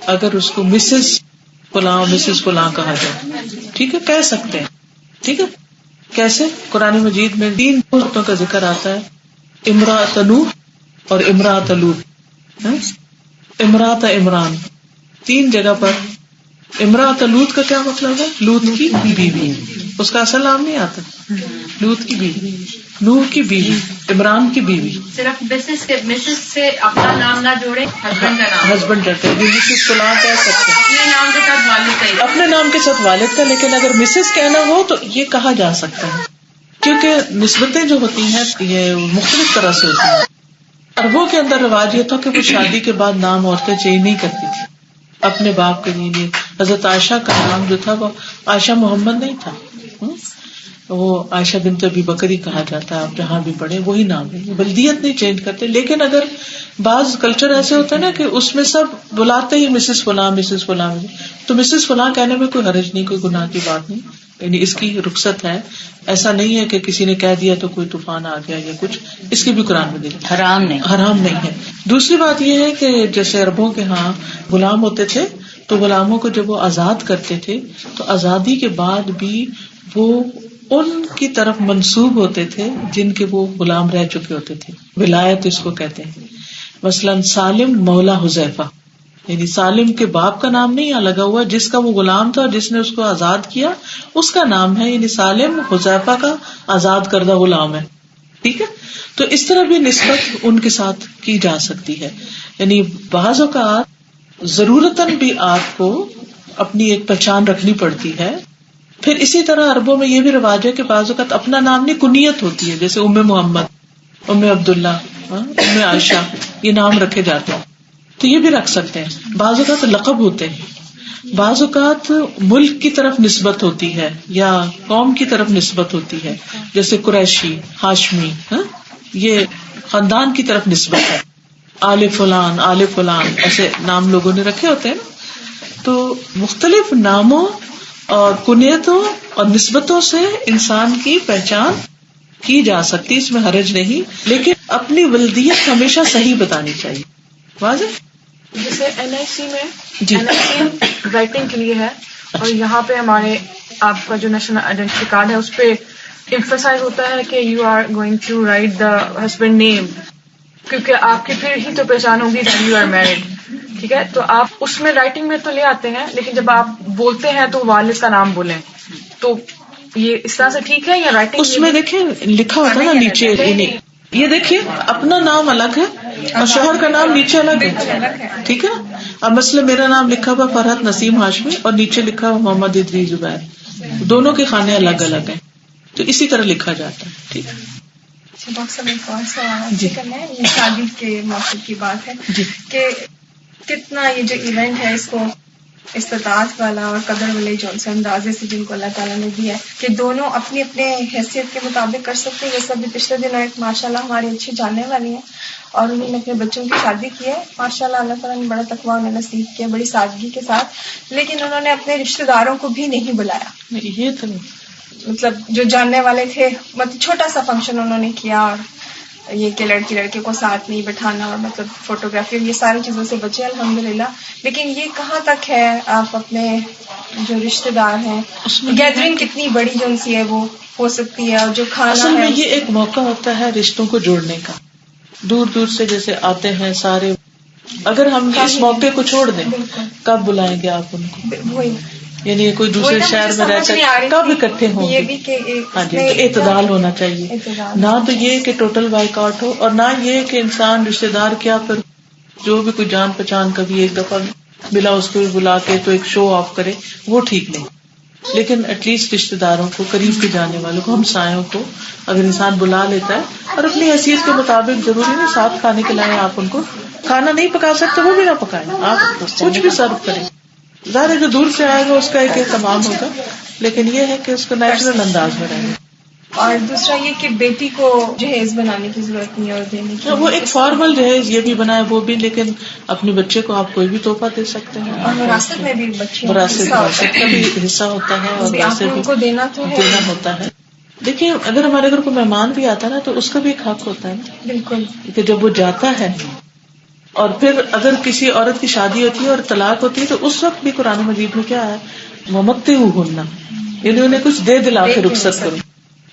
اگر اس کو مسز فلاں مسز فلاں کہا جائے, ٹھیک ہے, کہہ سکتے ہیں. ٹھیک ہے, کیسے؟ قرآن مجید میں 3 عورتوں کا ذکر آتا ہے, امرأۃ نوح اور امرأۃ لوط, امرأۃ عمران, 3 جگہ پر. امرأۃ لوط کا کیا مطلب ہے؟ لوط کی بیوی. اس کا اصل نام نہیں آتا, لوط کی بیوی, نوح کی بیوی, عمران کی بیوی.
صرف مسز سے اپنا نام نہ جوڑے, ہسبینڈ کا نام,
ہسبینڈ کہتے ہیں, مسز فلاں کہہ سکتے ہیں
اپنے نام کے ساتھ والد کا,
اپنے نام کے ساتھ والد کا. لیکن اگر مسز کہنا ہو تو یہ کہا جا سکتا ہے, کیونکہ نسبتیں جو ہوتی ہیں یہ مختلف طرح سے ہوتی ہیں. عربوں کے اندر رواج یہ تھا کہ وہ شادی کے بعد نام عورتیں چینج نہیں کرتی تھی اپنے باپ کے لیے. حضرت عائشہ کا نام جو تھا وہ عائشہ محمد نہیں تھا, وہ عائشہ بنت ابی بکر کہا جاتا ہے. آپ جہاں بھی پڑھیں وہی نام ہے, بلدیت نہیں چینج کرتے. لیکن اگر بعض کلچر ایسے ہوتا ہے نا کہ اس میں سب بلاتے ہی مسز فلاں مسز فلاں, تو مسز فلاں کہنے میں کوئی حرج نہیں, کوئی گناہ کی بات نہیں. یعنی اس کی رخصت ہے. ایسا نہیں ہے کہ کسی نے کہہ دیا تو کوئی طوفان آ گیا یا کچھ, اس کی بھی قرآن میں دیکھا حرام نہیں ہے. دوسری بات یہ ہے کہ جیسے عربوں کے ہاں غلام ہوتے تھے تو غلاموں کو جب وہ آزاد کرتے تھے تو آزادی کے بعد بھی وہ ان کی طرف منسوب ہوتے تھے جن کے وہ غلام رہ چکے ہوتے تھے. ولایت اس کو کہتے ہیں. مثلاً سالم مولا حذیفہ, یعنی سالم کے باپ کا نام نہیں یہاں لگا ہوا, جس کا وہ غلام تھا اور جس نے اس کو آزاد کیا اس کا نام ہے, یعنی سالم حذیفہ کا آزاد کردہ غلام ہے. ٹھیک ہے, تو اس طرح بھی نسبت ان کے ساتھ کی جا سکتی ہے. یعنی بعض اوقات ضرورتاً بھی آپ کو اپنی ایک پہچان رکھنی پڑتی ہے. پھر اسی طرح عربوں میں یہ بھی رواج ہے کہ بعض اوقات اپنا نام نہیں کنیت ہوتی ہے, جیسے ام محمد, ام عبداللہ, ام عائشہ, یہ نام رکھے جاتے ہیں تو یہ بھی رکھ سکتے ہیں. بعض اوقات لقب ہوتے ہیں, بعض اوقات ملک کی طرف نسبت ہوتی ہے یا قوم کی طرف نسبت ہوتی ہے, جیسے قریشی, ہاشمی, یہ خاندان کی طرف نسبت ہے. آل فلان, آل فلان, ایسے نام لوگوں نے رکھے ہوتے ہیں نا. تو مختلف ناموں اور کنیتوں اور نسبتوں سے انسان کی پہچان کی جا سکتی, اس میں حرج نہیں. لیکن اپنی ولدیت ہمیشہ صحیح بتانی چاہیے. واضح؟
جیسے NIC میں NIC رائٹنگ کے لیے ہے, اور یہاں پہ ہمارے آپ کا جو نیشنل آئیڈینٹی کارڈ ہے اس پہ ایمفسائز ہوتا ہے کہ you are going to write the husband name, کیونکہ آپ کی پھر ہی تو پہچان ہوگی کہ یو آر میرڈ. ٹھیک ہے, تو آپ اس میں رائٹنگ میں تو لے آتے ہیں, لیکن جب آپ بولتے ہیں تو والد کا نام بولیں, تو یہ اس طرح سے ٹھیک ہے یا رائٹنگ
اس میں دیکھیں لکھا ہوتا ہے نا نیچے, یہ دیکھیے اپنا نام الگ ہے اور شوہر کا نام نیچے الگ ہے. ٹھیک ہے, اب مثلا میرا نام لکھا ہوا فرحت نسیم ہاشمی اور نیچے لکھا ہوا محمد ادریس زبیر, دونوں کے خانے الگ الگ ہیں, تو اسی طرح لکھا جاتا ہے. ٹھیک ہے.
ڈاکٹر صاحب ایک اور سوال کرنا ہے, یہ شادی کے موقع کی بات ہے کہ کتنا یہ جو ایونٹ ہے اس کو استطاعت والا اور قدر والے جو سے اندازے سے جن کو اللہ تعالیٰ نے دیا ہے کہ دونوں اپنی اپنے حیثیت کے مطابق کر سکتے ہیں. جیسے ابھی پچھلے دنوں ایک ماشاء اللہ ہماری اچھی جاننے والی ہیں اور انہوں نے اپنے بچوں کی شادی کی ہے. ماشاء اللہ اللہ تعالیٰ نے بڑا تقویٰ انہیں نصیب کیا, بڑی سادگی کے ساتھ, لیکن انہوں نے اپنے رشتے داروں کو بھی نہیں بلایا.
یہ تو
مطلب جو جاننے والے تھے, مطلب چھوٹا سا فنکشن انہوں نے کیا, اور یہ کہ لڑکی لڑکے کو ساتھ نہیں بٹھانا اور مطلب فوٹوگرافی اور یہ ساری چیزوں سے بچے الحمدللہ. لیکن یہ کہاں تک ہے آپ اپنے جو رشتے دار ہیں, گیدرنگ کتنی بڑی جو ان سی ہے وہ ہو سکتی ہے, اور جو کھانا
اصل میں یہ ایک موقع ہوتا ہے رشتوں کو جوڑنے کا. دور دور سے جیسے آتے ہیں سارے، اگر ہم اس موقع کو چھوڑ دیں کب بلائیں گے آپ ان کو؟
وہی
یعنی کوئی دوسرے شہر میں رہتا ہے کب اکٹھے ہوں گے؟ ہاں جی، تو اعتدال ہونا چاہیے، نہ تو یہ کہ ٹوٹل بائیکاٹ ہو، اور نہ یہ کہ انسان رشتے دار کیا پھر جو بھی کوئی جان پہچان کبھی ایک دفعہ ملا اس کو بھی بلا کے تو ایک شو آف کرے، وہ ٹھیک نہیں. لیکن ایٹ لیسٹ رشتے داروں کو، قریب کے جانے والوں کو، ہمسایوں کو اگر انسان بلا لیتا ہے، اور اپنی حیثیت کے مطابق، ضروری نہیں ساتھ کھانے کھلائیں، آپ ان کو کھانا نہیں پکا سکتے وہ بھی نہ پکائیں، آپ کچھ بھی سرو کریں. ظاہر ہے جو دور سے آئے گا اس کا ایک اہتمام ہوگا، لیکن یہ ہے کہ اس کو نیچرل انداز میں رہے.
اور دوسرا یہ کہ بیٹی کو جہیز بنانے کی ضرورت نہیں ہے اور دینے کی،
وہ ایک فارمل جہیز یہ بھی بنائے وہ بھی، لیکن اپنے بچے کو آپ کوئی بھی تحفہ دے سکتے ہیں.
اور وراثت میں بھی بچے
وراثت کا بھی ایک حصہ ہوتا ہے، اور ویسے بھی
ان کو دینا تو
دینا ہوتا ہے. دیکھیے اگر ہمارے گھر کو مہمان بھی آتا ہے نا تو اس کا بھی ایک حق ہوتا ہے نا.
بالکل،
کہ جب وہ جاتا ہے اور پھر اگر کسی عورت کی شادی ہوتی ہے اور طلاق ہوتی ہے تو اس وقت بھی قرآن مجید میں کیا ہے، وَمَتِّعُوهُنَّ، یعنی انہیں کچھ دے دلا کے رخصت کرو.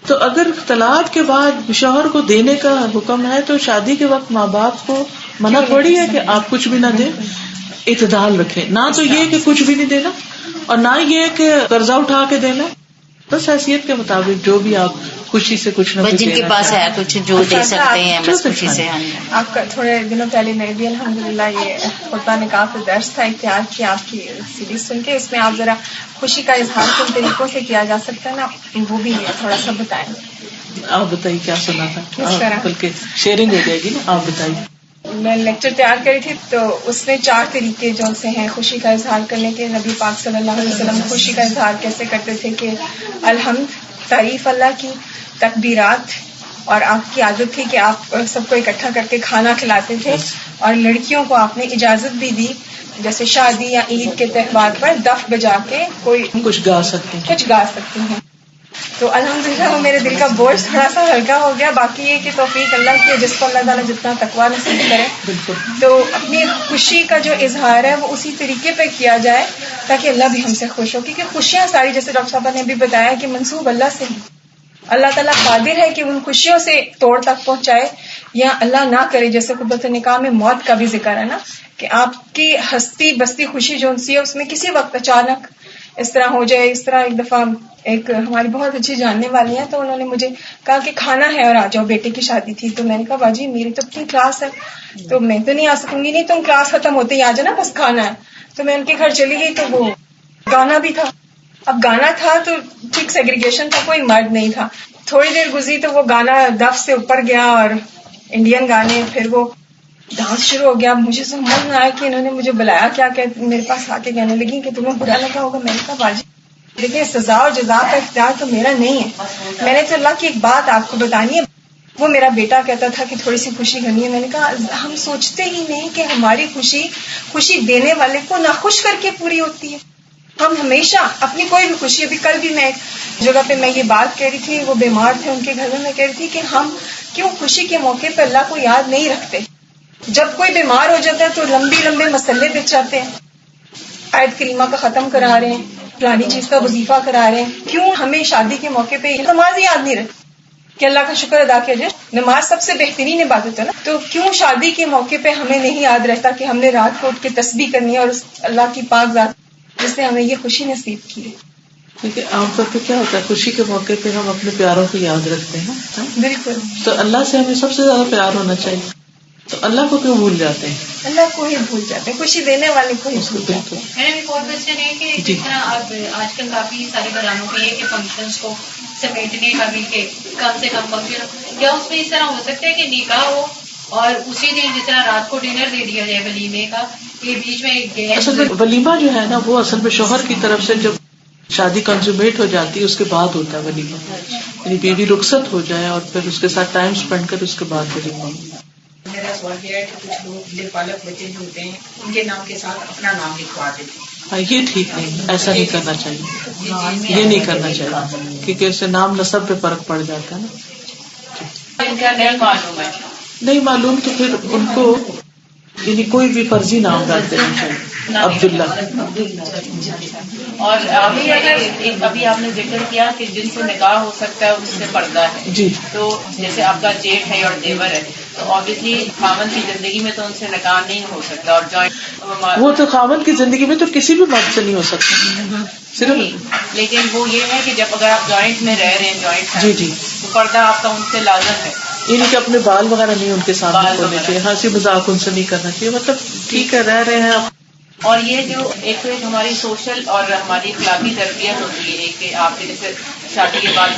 تو اگر طلاق کے بعد شوہر کو دینے کا حکم ہے تو شادی کے وقت ماں باپ کو منع تھوڑی ہے کہ آپ کچھ بھی نہ دیں. اعتدال رکھیں، نہ تو یہ کہ کچھ بھی نہیں دینا اور نہ یہ کہ قرضہ اٹھا کے دینا، بس حیثیت کے مطابق جو بھی آپ خوشی سے کچھ نہ کچھ
جن کے پاس ہے کچھ جو دے سکتے ہیں بس خوشی سے.
آپ کا تھوڑے دنوں پہلے میں بھی الحمدللہ یہ خطبہ نکاح کا درس تھا اختیار کیا آپ کی سیریز سن کے، اس میں آپ ذرا خوشی کا اظہار کن طریقوں سے کیا جا سکتا ہے نا، وہ بھی تھوڑا سا بتائیں.
آپ بتائیے کیا سنا تھا؟
کس طرح؟
بلکہ شیئرنگ ہو جائے گی نا، آپ بتائیے.
میں لیکچر تیار کری تھی تو اس میں 4 طریقے جو سے ہیں خوشی کا اظہار کرنے کے. نبی پاک صلی اللہ علیہ وسلم خوشی کا اظہار کیسے کرتے تھے کہ الحمد، تعریف اللہ کی، تکبیرات، اور آپ کی عادت تھی کہ آپ سب کو اکٹھا کر کے کھانا کھلاتے تھے، اور لڑکیوں کو آپ نے اجازت بھی دی جیسے شادی یا عید کے تہوار پر دف بجا کے کوئی
کچھ گا سکتی ہیں.
تو الحمدللہ وہ میرے دل کا بوجھ تھوڑا سا ہلکا ہو گیا. باقی یہ کہ توفیق اللہ کی ہے، جس کو اللہ تعالیٰ جتنا تقویٰ نصیب کرے تو اپنی خوشی کا جو اظہار ہے وہ اسی طریقے پہ کیا جائے تاکہ اللہ بھی ہم سے خوش ہو. کیونکہ خوشیاں ساری، جیسے ڈاکٹر صاحبہ نے بھی بتایا کہ منسوب اللہ سے ہیں. اللہ تعالیٰ قادر ہے کہ ان خوشیوں سے توڑ تک پہنچائے، یا اللہ نہ کرے جیسے خطبۃ نکاح میں موت کا بھی ذکر ہے نا، کہ آپ کی ہستی بستی خوشی جو سی ہے اس میں کسی وقت اچانک اس طرح ہو جائے. اس طرح ایک دفعہ ایک ہماری بہت اچھی جاننے والی ہیں تو انہوں نے مجھے کہا کہ کھانا ہے اور آ جاؤ، بیٹے کی شادی تھی. تو میں نے کہا باجی میری تو اپنی کلاس ہے تو میں تو نہیں آ سکوں گی. نہیں تم کلاس ختم ہوتے ہی آ جانا، بس کھانا ہے. تو میں ان کے گھر چلی گئی تو وہ گانا بھی تھا. اب گانا تھا تو ٹھیک سیگریگیشن تھا، کوئی مرد نہیں تھا. تھوڑی دیر گزری تو وہ گانا دف سے اوپر گیا اور انڈین گانے، پھر وہ ڈانس شروع ہو گیا. مجھے سمجھ نہ آیا کہ انہوں نے مجھے بلایا کیا کہ میرے پاس آ کے کہنے لگی کہ تمہیں برا لگا ہوگا. میں نے کہا باجی دیکھیں سزا اور جزا کا اختیار تو میرا نہیں ہے، میں نے تو اللہ کی ایک بات آپ کو بتانی ہے. وہ میرا بیٹا کہتا تھا کہ تھوڑی سی خوشی کرنی ہے. میں نے کہا ہم سوچتے ہی نہیں کہ ہماری خوشی دینے والے کو ناخوش کر کے پوری ہوتی ہے. ہم ہمیشہ اپنی کوئی بھی خوشی، ابھی کل بھی میں ایک جگہ پہ میں یہ بات کہہ رہی تھی، وہ بیمار تھے ان کے گھر میں کہہ رہی تھی کہ ہم کیوں خوشی کے موقع پہ اللہ کو یاد نہیں رکھتے. جب کوئی بیمار ہو جاتا ہے تو لمبے مسئلے بچ جاتے ہیں، آیت کریمہ کا ختم کرا رہے ہیں، فلانی چیز کا وظیفہ کرا رہے ہیں. کیوں ہمیں شادی کے موقع پہ نماز یاد نہیں رہتی کہ اللہ کا شکر ادا کیا جائے؟ نماز سب سے بہترین عبادت ہے نا. تو کیوں شادی کے موقع پہ ہمیں نہیں یاد رہتا کہ ہم نے رات کو اٹھ کے تسبیح کرنی ہے اور اللہ کی پاک ذات جس نے ہمیں یہ خوشی نصیب کی ہے.
کیونکہ عام طور پہ کیا ہوتا ہے خوشی کے موقع پہ ہم اپنے پیاروں کو یاد رکھتے ہیں.
بالکل.
تو اللہ سے ہمیں سب سے زیادہ پیار ہونا چاہیے، تو اللہ کو کیوں بھول جاتے ہیں؟
اللہ کو ہی بھول جاتے ہیں، خوشی دینے والے کو ہی بھول جاتے ہیں.
میرا ایک اور کوشچن ہے کہ جس طرح اب آج کل کافی سارے گھرانوں میں یہ کہ فنکشنز کو سمیٹنے کا بھی کہ کم سے کم فنکشن ہو، یا اس میں اس طرح ہو سکتا ہے کہ نکاح ہو اور اسی دن جس طرح رات کو ڈنر دے دیا جائے ولیمے کا، کہ بیچ میں ایک گیس.
اصل میں ولیمہ جو ہے نا وہ اصل میں شوہر کی طرف سے جب شادی کنزومیٹ ہو جاتی ہے اس کے بعد ہوتا ہے ولیمہ، یعنی بیوی رخصت ہو جائے اور پھر اس کے ساتھ ٹائم اسپینڈ کر اس کے بعد ولیمہ.
میرا سوال یہ ہے کہ کچھ لوگ جو پالک بچے جو ہوتے ہیں ان کے نام کے ساتھ اپنا نام لکھوا دیتے ہیں.
ہاں یہ ٹھیک نہیں، ایسا نہیں کرنا چاہیے، یہ نہیں کرنا چاہیے کیونکہ اس سے نام نسب پہ فرق پڑ جاتا ہے نا.
ان کا نہیں معلوم ہے،
نہیں معلوم تو پھر ان کو یعنی کوئی بھی فرضی نام رکھ دینا چاہیے، عبداللہ.
اور ابھی آپ نے ذکر کیا کہ جن سے نکاح ہو سکتا ہے اس سے پردہ ہے.
جی.
تو جیسے آپ کا جیٹ ہے اور دیور ہے تو آبویسلی خاوند کی زندگی میں تو ان سے نکاح نہیں ہو سکتا، اور جوائنٹ
وہ تو خاوند کی زندگی میں تو کسی بھی مرد سے نہیں ہو سکتا صرف.
لیکن وہ یہ ہے کہ جب اگر آپ جوائنٹ میں رہ رہے ہیں جوائنٹ
جی جی
تو پردہ آپ کا ان سے لازم ہے.
یعنی کہ اپنے بال وغیرہ نہیں ان کے سامنے کھولنے چاہیے، ہنسی مذاق ان سے نہیں کرنا چاہیے، مطلب ٹھیک ہے رہ رہے ہیں.
اور یہ جو ایک تو ہماری سوشل اور ہماری اخلاقی تربیت ہوتی ہے کہ آپ کے جیسے شادی کے بعد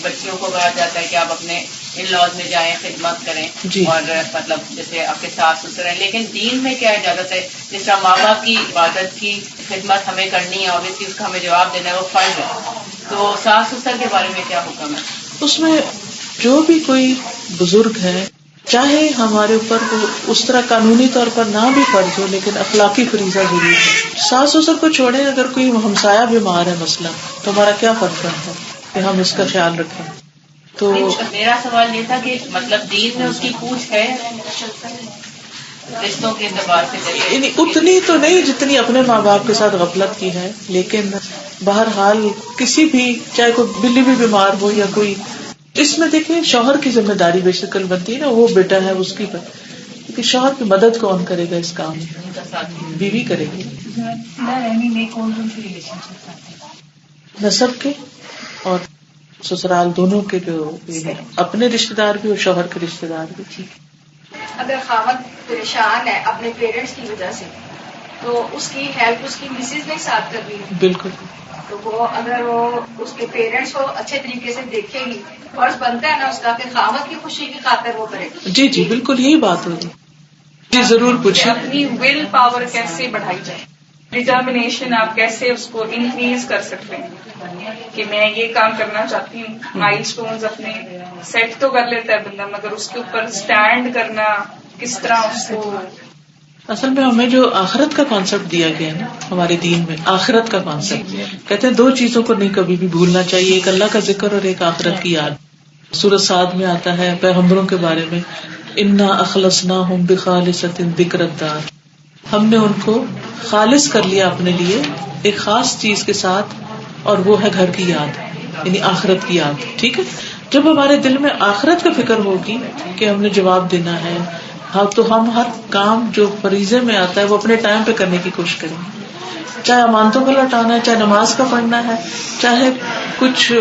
بچوں کو کہا جاتا ہے کہ آپ اپنے ان لاز میں جائیں، خدمت کریں.
جی. اور
مطلب جیسے آپ کے ساس سسر ہیں، لیکن دین میں کیا اجازت ہے؟ جس طرح ماں باپ کی عبادت کی خدمت ہمیں کرنی ہے، obviously اس کا ہمیں جواب دینا ہے، وہ فرض ہے. تو ساس سسر کے بارے میں کیا حکم ہے؟
اس میں جو بھی کوئی بزرگ ہے، چاہے ہمارے اوپر اس طرح قانونی طور پر نہ بھی فرض ہو لیکن اخلاقی فریضہ ضرور ہے. ساس سسر کو چھوڑیں، اگر کوئی ہمسایہ بیمار ہے مثلا تو ہمارا کیا فرض بنتا ہے کہ ہم اس کا خیال رکھیں. تو
میرا سوال یہ تھا کہ مطلب دین میں اس کی پوچھ ہے رشتوں کے اعتبار سے،
یعنی اتنی تو نہیں جتنی اپنے ماں باپ کے ساتھ غفلت کی ہے، لیکن بہرحال کسی بھی چاہے کوئی بلی بھی بیمار ہو یا کوئی، اس میں دیکھیں شوہر کی ذمہ داری بیسیکل بنتی ہے نا، وہ بیٹا ہے اس کی کیونکہ شوہر کی مدد کون کرے گا اس کام میں؟ بیوی کرے گی. نسب کے اور سسرال دونوں کے جو اپنے رشتے دار بھی اور شوہر کے رشتے دار بھی.
اگر خاوند پریشان ہے اپنے پیرنٹس کی وجہ سے تو اس کی ہیلپ اس کی مسز نہیں ساتھ کر رہی ہے.
بالکل.
تو وہ اگر وہ اس کے پیرنٹس کو اچھے طریقے سے دیکھے گی، فرض بنتا ہے نا اس کا کہ خاوند کی خوشی کی خاطر وہ کرے.
جی جی بالکل یہی بات ہوگی. جی ضرور پوچھیں.
اپنی ول پاور کیسے بڑھائی جائے، ڈٹرمنیشن آپ کیسے اس کو انکریز کر سکتے ہیں کہ میں یہ کام کرنا چاہتی ہوں. مائل سٹونز اپنے سیٹ تو کر لیتا ہے بندہ، مگر اس کے اوپر اسٹینڈ کرنا کس طرح اس کو.
اصل میں ہمیں جو آخرت کا کانسیپٹ دیا گیا ہے نا ہمارے دین میں، آخرت کا کانسیپٹ کہتے ہیں دو چیزوں کو نہیں کبھی بھی بھولنا چاہیے، ایک اللہ کا ذکر اور ایک آخرت کی یاد. سورۃ صاد میں آتا ہے پیغمبروں کے بارے میں، انا اخلصناہم بخالصۃ ذکر الدار، ہم نے ان کو خالص کر لیا اپنے لیے ایک خاص چیز کے ساتھ، اور وہ ہے گھر کی یاد، یعنی آخرت کی یاد. ٹھیک ہے، جب ہمارے دل میں آخرت کا فکر ہوگی کہ ہم نے جواب دینا ہے، ہاں تو ہم ہر کام جو فریضے میں آتا ہے وہ اپنے ٹائم پہ کرنے کی کوشش کریں گے، چاہے امانتوں کو لوٹانا ہے، چاہے نماز کا پڑھنا ہے، چاہے کچھ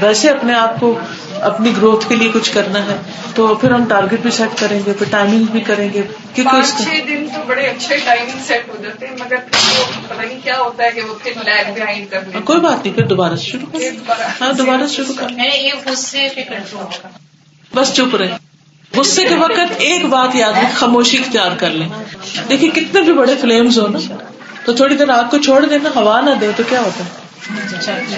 ویسے اپنے آپ کو اپنی گروتھ کے لیے کچھ کرنا ہے، تو پھر ہم ٹارگیٹ بھی سیٹ کریں گے، پھر ٹائمنگ بھی کریں گے.
5-6 دن تو بڑے اچھے ٹائمنگ سیٹ ہو جاتے ہیں، مگر پتہ نہیں کیا ہوتا ہے کہ وہ پھر لیگ بہائنڈ کر لیں.
کوئی بات نہیں، پھر دوبارہ سے شروع کریں. ہاں دوبارہ سے شروع کریں.
یہ غصے پہ کنٹرول ہوگا.
بس چپ رہے. غصے کے وقت ایک بات یاد رکھ، خاموشی اختیار کر لیں. دیکھیے کتنے بھی بڑے فلیمز ہو نا تو تھوڑی دیر آگ کو چھوڑ دینا، ہوا نہ دے تو کیا ہوتا ہے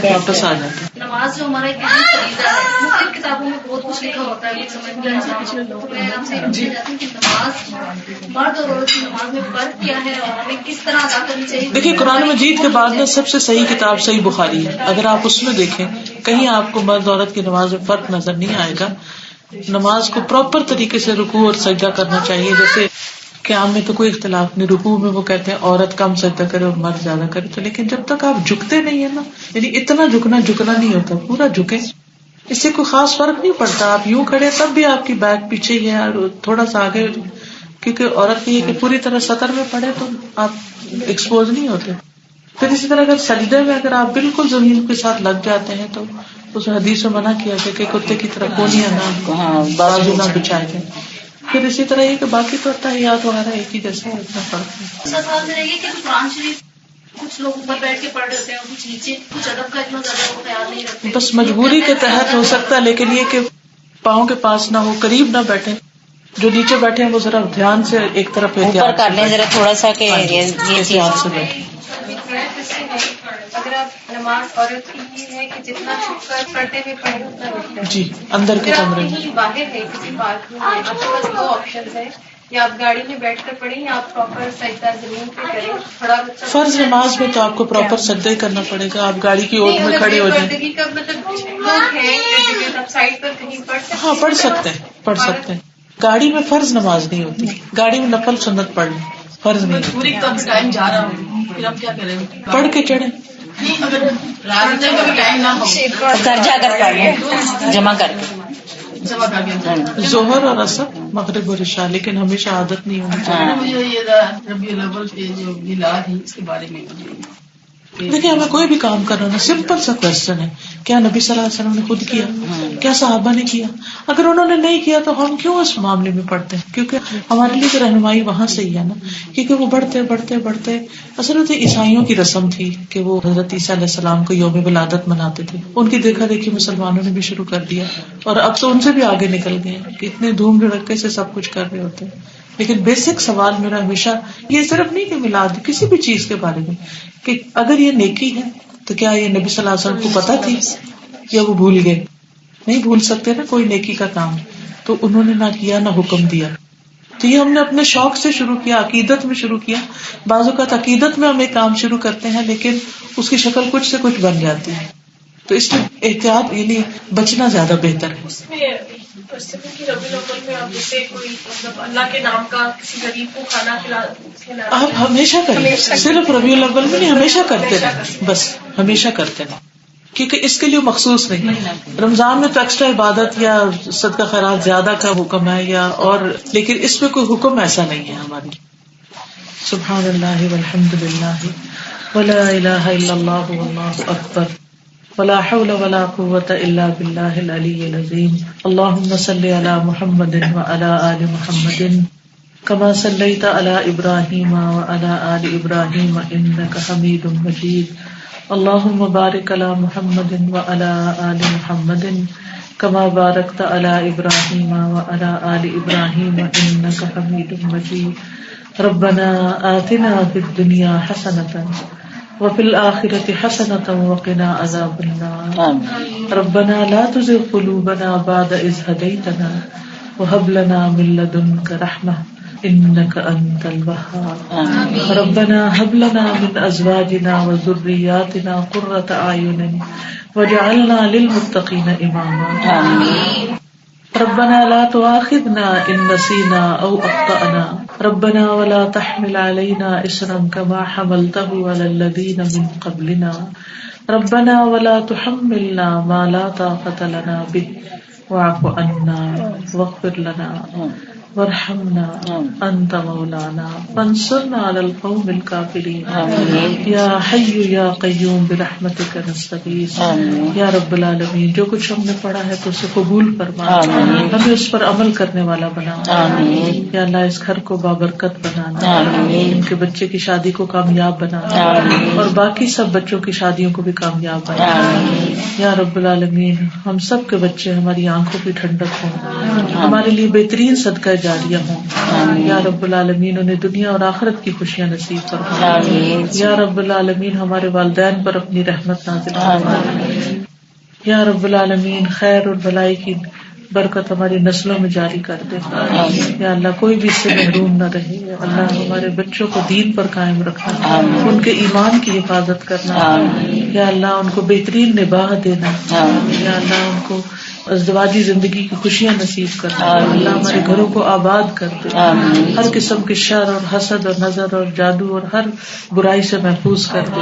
واپس آ جاتا ہے.
نماز جو ہمارا ایک اہم فریضہ ہے، مختلف کتابوں میں بہت کچھ لکھا ہوتا ہے، یہ سمجھ میں نہیں آتا. تو میں آپ سے یہ پوچھنا چاہتی ہوں کہ نماز مرد اور عورت کی نماز میں فرق کیا ہے اور ہمیں کس طرح ادا کرنی چاہیے.
دیکھیے قرآن مجید کے بعد میں سب سے صحیح کتاب صحیح بخاری ہے. اگر آپ اس میں دیکھیں کہیں آپ کو مرد عورت کی نماز میں فرق نظر نہیں آئے گا. نماز کو پراپر طریقے سے رکوع اور سجدہ کرنا چاہیے. جیسے قیام میں تو کوئی اختلاف نہیں، رکوع میں وہ کہتے ہیں عورت کم سجدہ کرے اور مرد زیادہ کرے، تو لیکن جب تک آپ جھکتے نہیں ہیں نا، یعنی اتنا جھکنا نہیں ہوتا، پورا جھکے، اس سے کوئی خاص فرق نہیں پڑتا. آپ یوں کھڑے تب بھی آپ کی بیک پیچھے ہی ہے اور تھوڑا سا آگے، کیونکہ عورت یہ کہ پوری طرح سطر میں پڑے تو آپ ایکسپوز نہیں ہوتے. پھر اسی طرح اگر سجدے میں اگر آپ بالکل زمین کے ساتھ لگ جاتے ہیں تو اس حدیث میں منع کیا گیا کہ کتے کی طرح کونیاں نہ بازو نہ بچھائے جائیں. پھر اسی طرح یہ کہ باقی تو تحیات وغیرہ ایک ہی جیسے اتنا فرق نہیں.
سوال میرا یہ کہ قرآن شریف کچھ لوگ اوپر بیٹھ کے پڑھ رہتے ہیں، کچھ نیچے، کچھ ادب کا اتنا زیادہ وہ خیال نہیں رکھتے.
بس مجبوری کے تحت ہو سکتا ہے، لیکن یہ کہ پاؤں کے پاس نہ ہو، قریب نہ بیٹھے. جو نیچے بیٹھے ہیں وہ ذرا دھیان سے ایک طرف
اوپر کر لیں ذرا تھوڑا سا کہ یہ
احتیاط سے بیٹھے.
اگر آپ نماز عورت کی یہ ہے کہ جتنا چھپ کر پڑھتے ہوئے پڑھے اتنا بہتر ہے.
جی اندر کے
اگر آپ
کمرے میں
کہیں باہر ہے کسی پارک میں، آپ کے پاس دو آپشن ہے، یا آپ گاڑی میں بیٹھ کر پڑھیں یا آپ پراپر سجدہ زمین پہ کریں. تھوڑا بچہ
فرض نماز میں تو آپ کو پراپر سجدہ ہی کرنا پڑے گا. آپ گاڑی کی اوٹ میں کھڑے ہو جائیں.
پردگی کا مطلب لوگ ہیں آپ سائڈ پر کہیں پڑھ سکتے ہیں.
ہاں پڑھ سکتے ہیں. گاڑی میں فرض نماز نہیں ہوتی، گاڑی میں نفل سنت پڑھ لیں، فرض نہیں
پوری کب ٹائم جا رہا ہوں پھر اب کیا کریں؟
پڑھ کے چڑھیں.
نہیں، اگر راستے میں بھی ٹائم نہ ہو
گھر جا کر پڑھ لیں جمع کر کے.
جمع کر کے
ظہر اور عصر، مغرب اور عشاء، لیکن ہمیشہ عادت نہیں ہونی چاہیے.
مجھے یہ ربیع الاول کے جو میلاد ہے اس کے بارے میں
دیکھیں ہمیں کوئی بھی کام کرنا نا، سمپل سا کوشچن ہے، کیا نبی صلی اللہ علیہ وسلم نے خود کیا؟ کیا صحابہ نے کیا؟ اگر انہوں نے نہیں کیا تو ہم کیوں اس معاملے میں پڑھتے ہیں؟ کیونکہ ہمارے لیے تو رہنمائی وہاں سے ہی ہے نا. کیونکہ وہ بڑھتے بڑھتے بڑھتے، اصل میں عیسائیوں کی رسم تھی کہ وہ حضرت عیسیٰ علیہ السلام کو یوم ولادت مناتے تھے. ان کی دیکھا دیکھی مسلمانوں نے بھی شروع کر دیا، اور اب تو ان سے بھی آگے نکل گئے کہ اتنے دھوم دھڑکے سے سب کچھ کر رہے ہوتے ہیں. لیکن بیسک سوال میرا ہمیشہ یہ صرف نہیں کہ میلاد، کسی بھی چیز کے بارے میں، کہ اگر یہ نیکی ہے تو کیا یہ نبی صلی اللہ علیہ وسلم کو پتا تھی یا وہ بھول گئے؟ نہیں بھول سکتے نا کوئی نیکی کا کام. تو انہوں نے نہ کیا نہ حکم دیا. تو یہ ہم نے اپنے شوق سے شروع کیا، عقیدت میں شروع کیا. بعض اوقات عقیدت میں ہم ایک کام شروع کرتے ہیں لیکن اس کی شکل کچھ سے کچھ بن جاتی ہے. تو اس میں احتیاط، یعنی بچنا زیادہ بہتر ہے.
اس میں ربیع الاول میں آپ جیسے کوئی مطلب اللہ کے نام کا کسی غریب کو کھانا کھلانا،
آپ ہمیشہ کریں، صرف ربیع الاول میں نہیں، ہمیشہ کرتے رہیں، بس ہمیشہ کرتے رہیں، کیونکہ اس کے لیے مخصوص نہیں. رمضان میں تو ایکسٹرا عبادت یا صدقہ خیرات زیادہ کا حکم ہے یا اور، لیکن اس میں کوئی حکم ایسا نہیں ہے ہمارے. سبحان اللہ والحمد للہ ولا الہ الا اللہ واللہ اکبر ولا حول ولا قوة الا باللہ العلی العظیم. اللہم صلی علی محمد وعلی آل محمد كما صليت على إبراهيم وعلى آل إبراهيم إنك حميد مجيد. اللهم بارك على محمد وعلى آل محمد كما باركت على إبراهيم وعلى آل إبراهيم إنك حميد مجيد. ربنا آتنا في الدنيا حسنة وفي الآخرة حسنة وقنا عذاب النار. ربنا لا تزغ قلوبنا بعد إذ هديتنا وهب لنا من لدنك رحمة إنك أنت الوهاب. ربنا هب لنا من أزواجنا وذرياتنا قرة أعين واجعلنا للمتقين إماما. ربنا لا تؤاخذنا إن نسينا أو أخطأنا. ربنا ولا تحمل علينا إصرا كما حملته على الذين من قبلنا. ربنا ولا تحملنا ما لا طاقة لنا به واعف عنا واغفر لنا وارحمنا انت مولانا فانصرنا على القوم الكافرين. یا حی یا قیوم برحمتک نستغیث. یا رب العالمین، جو کچھ ہم نے پڑھا ہے تو اسے قبول فرما، ہمیں اس پر عمل کرنے والا بنا. یا اللہ اس گھر کو بابرکت بنانا، ان کے بچے کی شادی کو کامیاب بنانا، اور باقی سب بچوں کی شادیوں کو بھی کامیاب بنانا. یا رب العالمین، ہم سب کے بچے ہماری آنکھوں کی ٹھنڈک ہوں، ہمارے لیے بہترین صدقہ جاریہ ہوں. یا رب العالمین انہیں دنیا اور آخرت کی خوشیاں نصیب فرما. یا رب العالمین ہمارے والدین پر اپنی رحمت نازل فرما. یا رب العالمین خیر اور بھلائی کی برکت ہماری نسلوں میں جاری کر دے. یا اللہ کوئی بھی اس سے محروم نہ رہے. اللہ ہمارے بچوں کو دین پر قائم رکھنا، ان کے ایمان کی حفاظت کرنا. یا اللہ ان کو بہترین نباہ دینا. یا اللہ ان کو ازدواجی زندگی کی خوشیاں نصیب کرنا. اللہ ہمارے گھروں کو آباد کر دے، ہر قسم کے شر اور حسد اور نظر اور جادو اور ہر برائی سے محفوظ کر دے.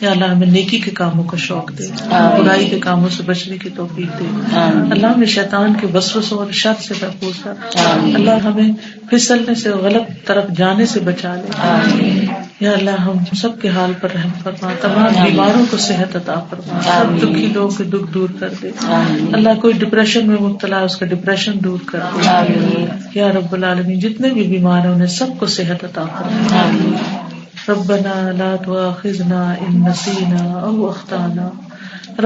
یا اللہ ہمیں نیکی کے کاموں کا شوق دے، برائی کے کاموں سے بچنے کی توفیق دے. اللہ ہمیں شیطان کے وسوسوں اور شر سے محفوظ کر. اللہ ہمیں پھسلنے سے، غلط طرف جانے سے بچا لے. یا اللہ ہم سب کے حال پر رحم فرما، تمام بیماروں کو صحت عطا فرما، سب دکھی لوگوں کے دکھ دور کر دے. اللہ کوئی ڈپریشن میں مبتلا ہے اس کا ڈپریشن دور کر دے. یا رب العالمین جتنے بھی بیمار ہیں انہیں سب کو صحت عطا فرما. ربنا لا تؤاخذنا إن نسينا أو أخطأنا.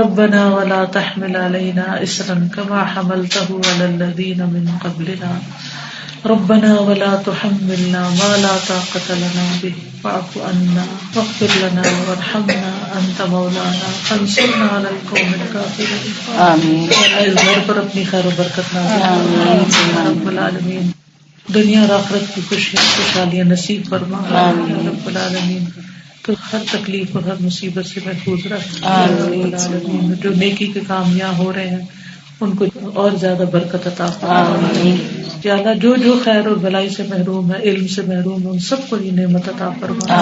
ربنا ولا تحمل علينا إصرا كما حملته على الذين من قبلنا. ربنا ولا تحملنا ما لا طاقة لنا به واعف عنا واغفر لنا وارحمنا أنت مولانا فانصرنا على القوم الكافرين. آمین. اس گھر پر اپنی خیر و برکت نازل فرما. رب العالمین دنیا اور آخرت کی خوشحالیاں نصیب فرما. رب العالمین تو ہر تکلیف اور ہر مصیبت سے محفوظ رکھ. رب العالمین جو نیکی کے کام یہاں ہو رہے ہیں ان کو اور زیادہ برکت عطا فرما. یا اللہ جو جو خیر اور بلائی سے محروم ہے، علم سے محروم ہے، ان سب کو یہ نعمت عطا فرما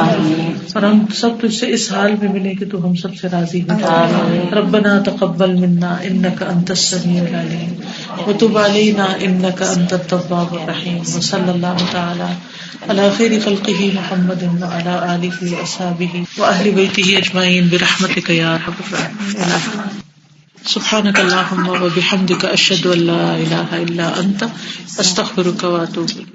اور ہم سب تجھ سے اس حال میں ملے کہ تو ہم سب سے راضی ہو جائے. ربنا تقبل منا انك انت السميع العليم وتب علينا انك انت التواب الرحيم. وصلى الله تعالى على خير خلقه محمد وعلى آله وأصحابه وأهل بيته أجمعين برحمتك يا أرحم الراحمين. سبحانك اللهم وبحمدك أشهد أن لا إله إلا أنت أستغفرك وأتوب إليك.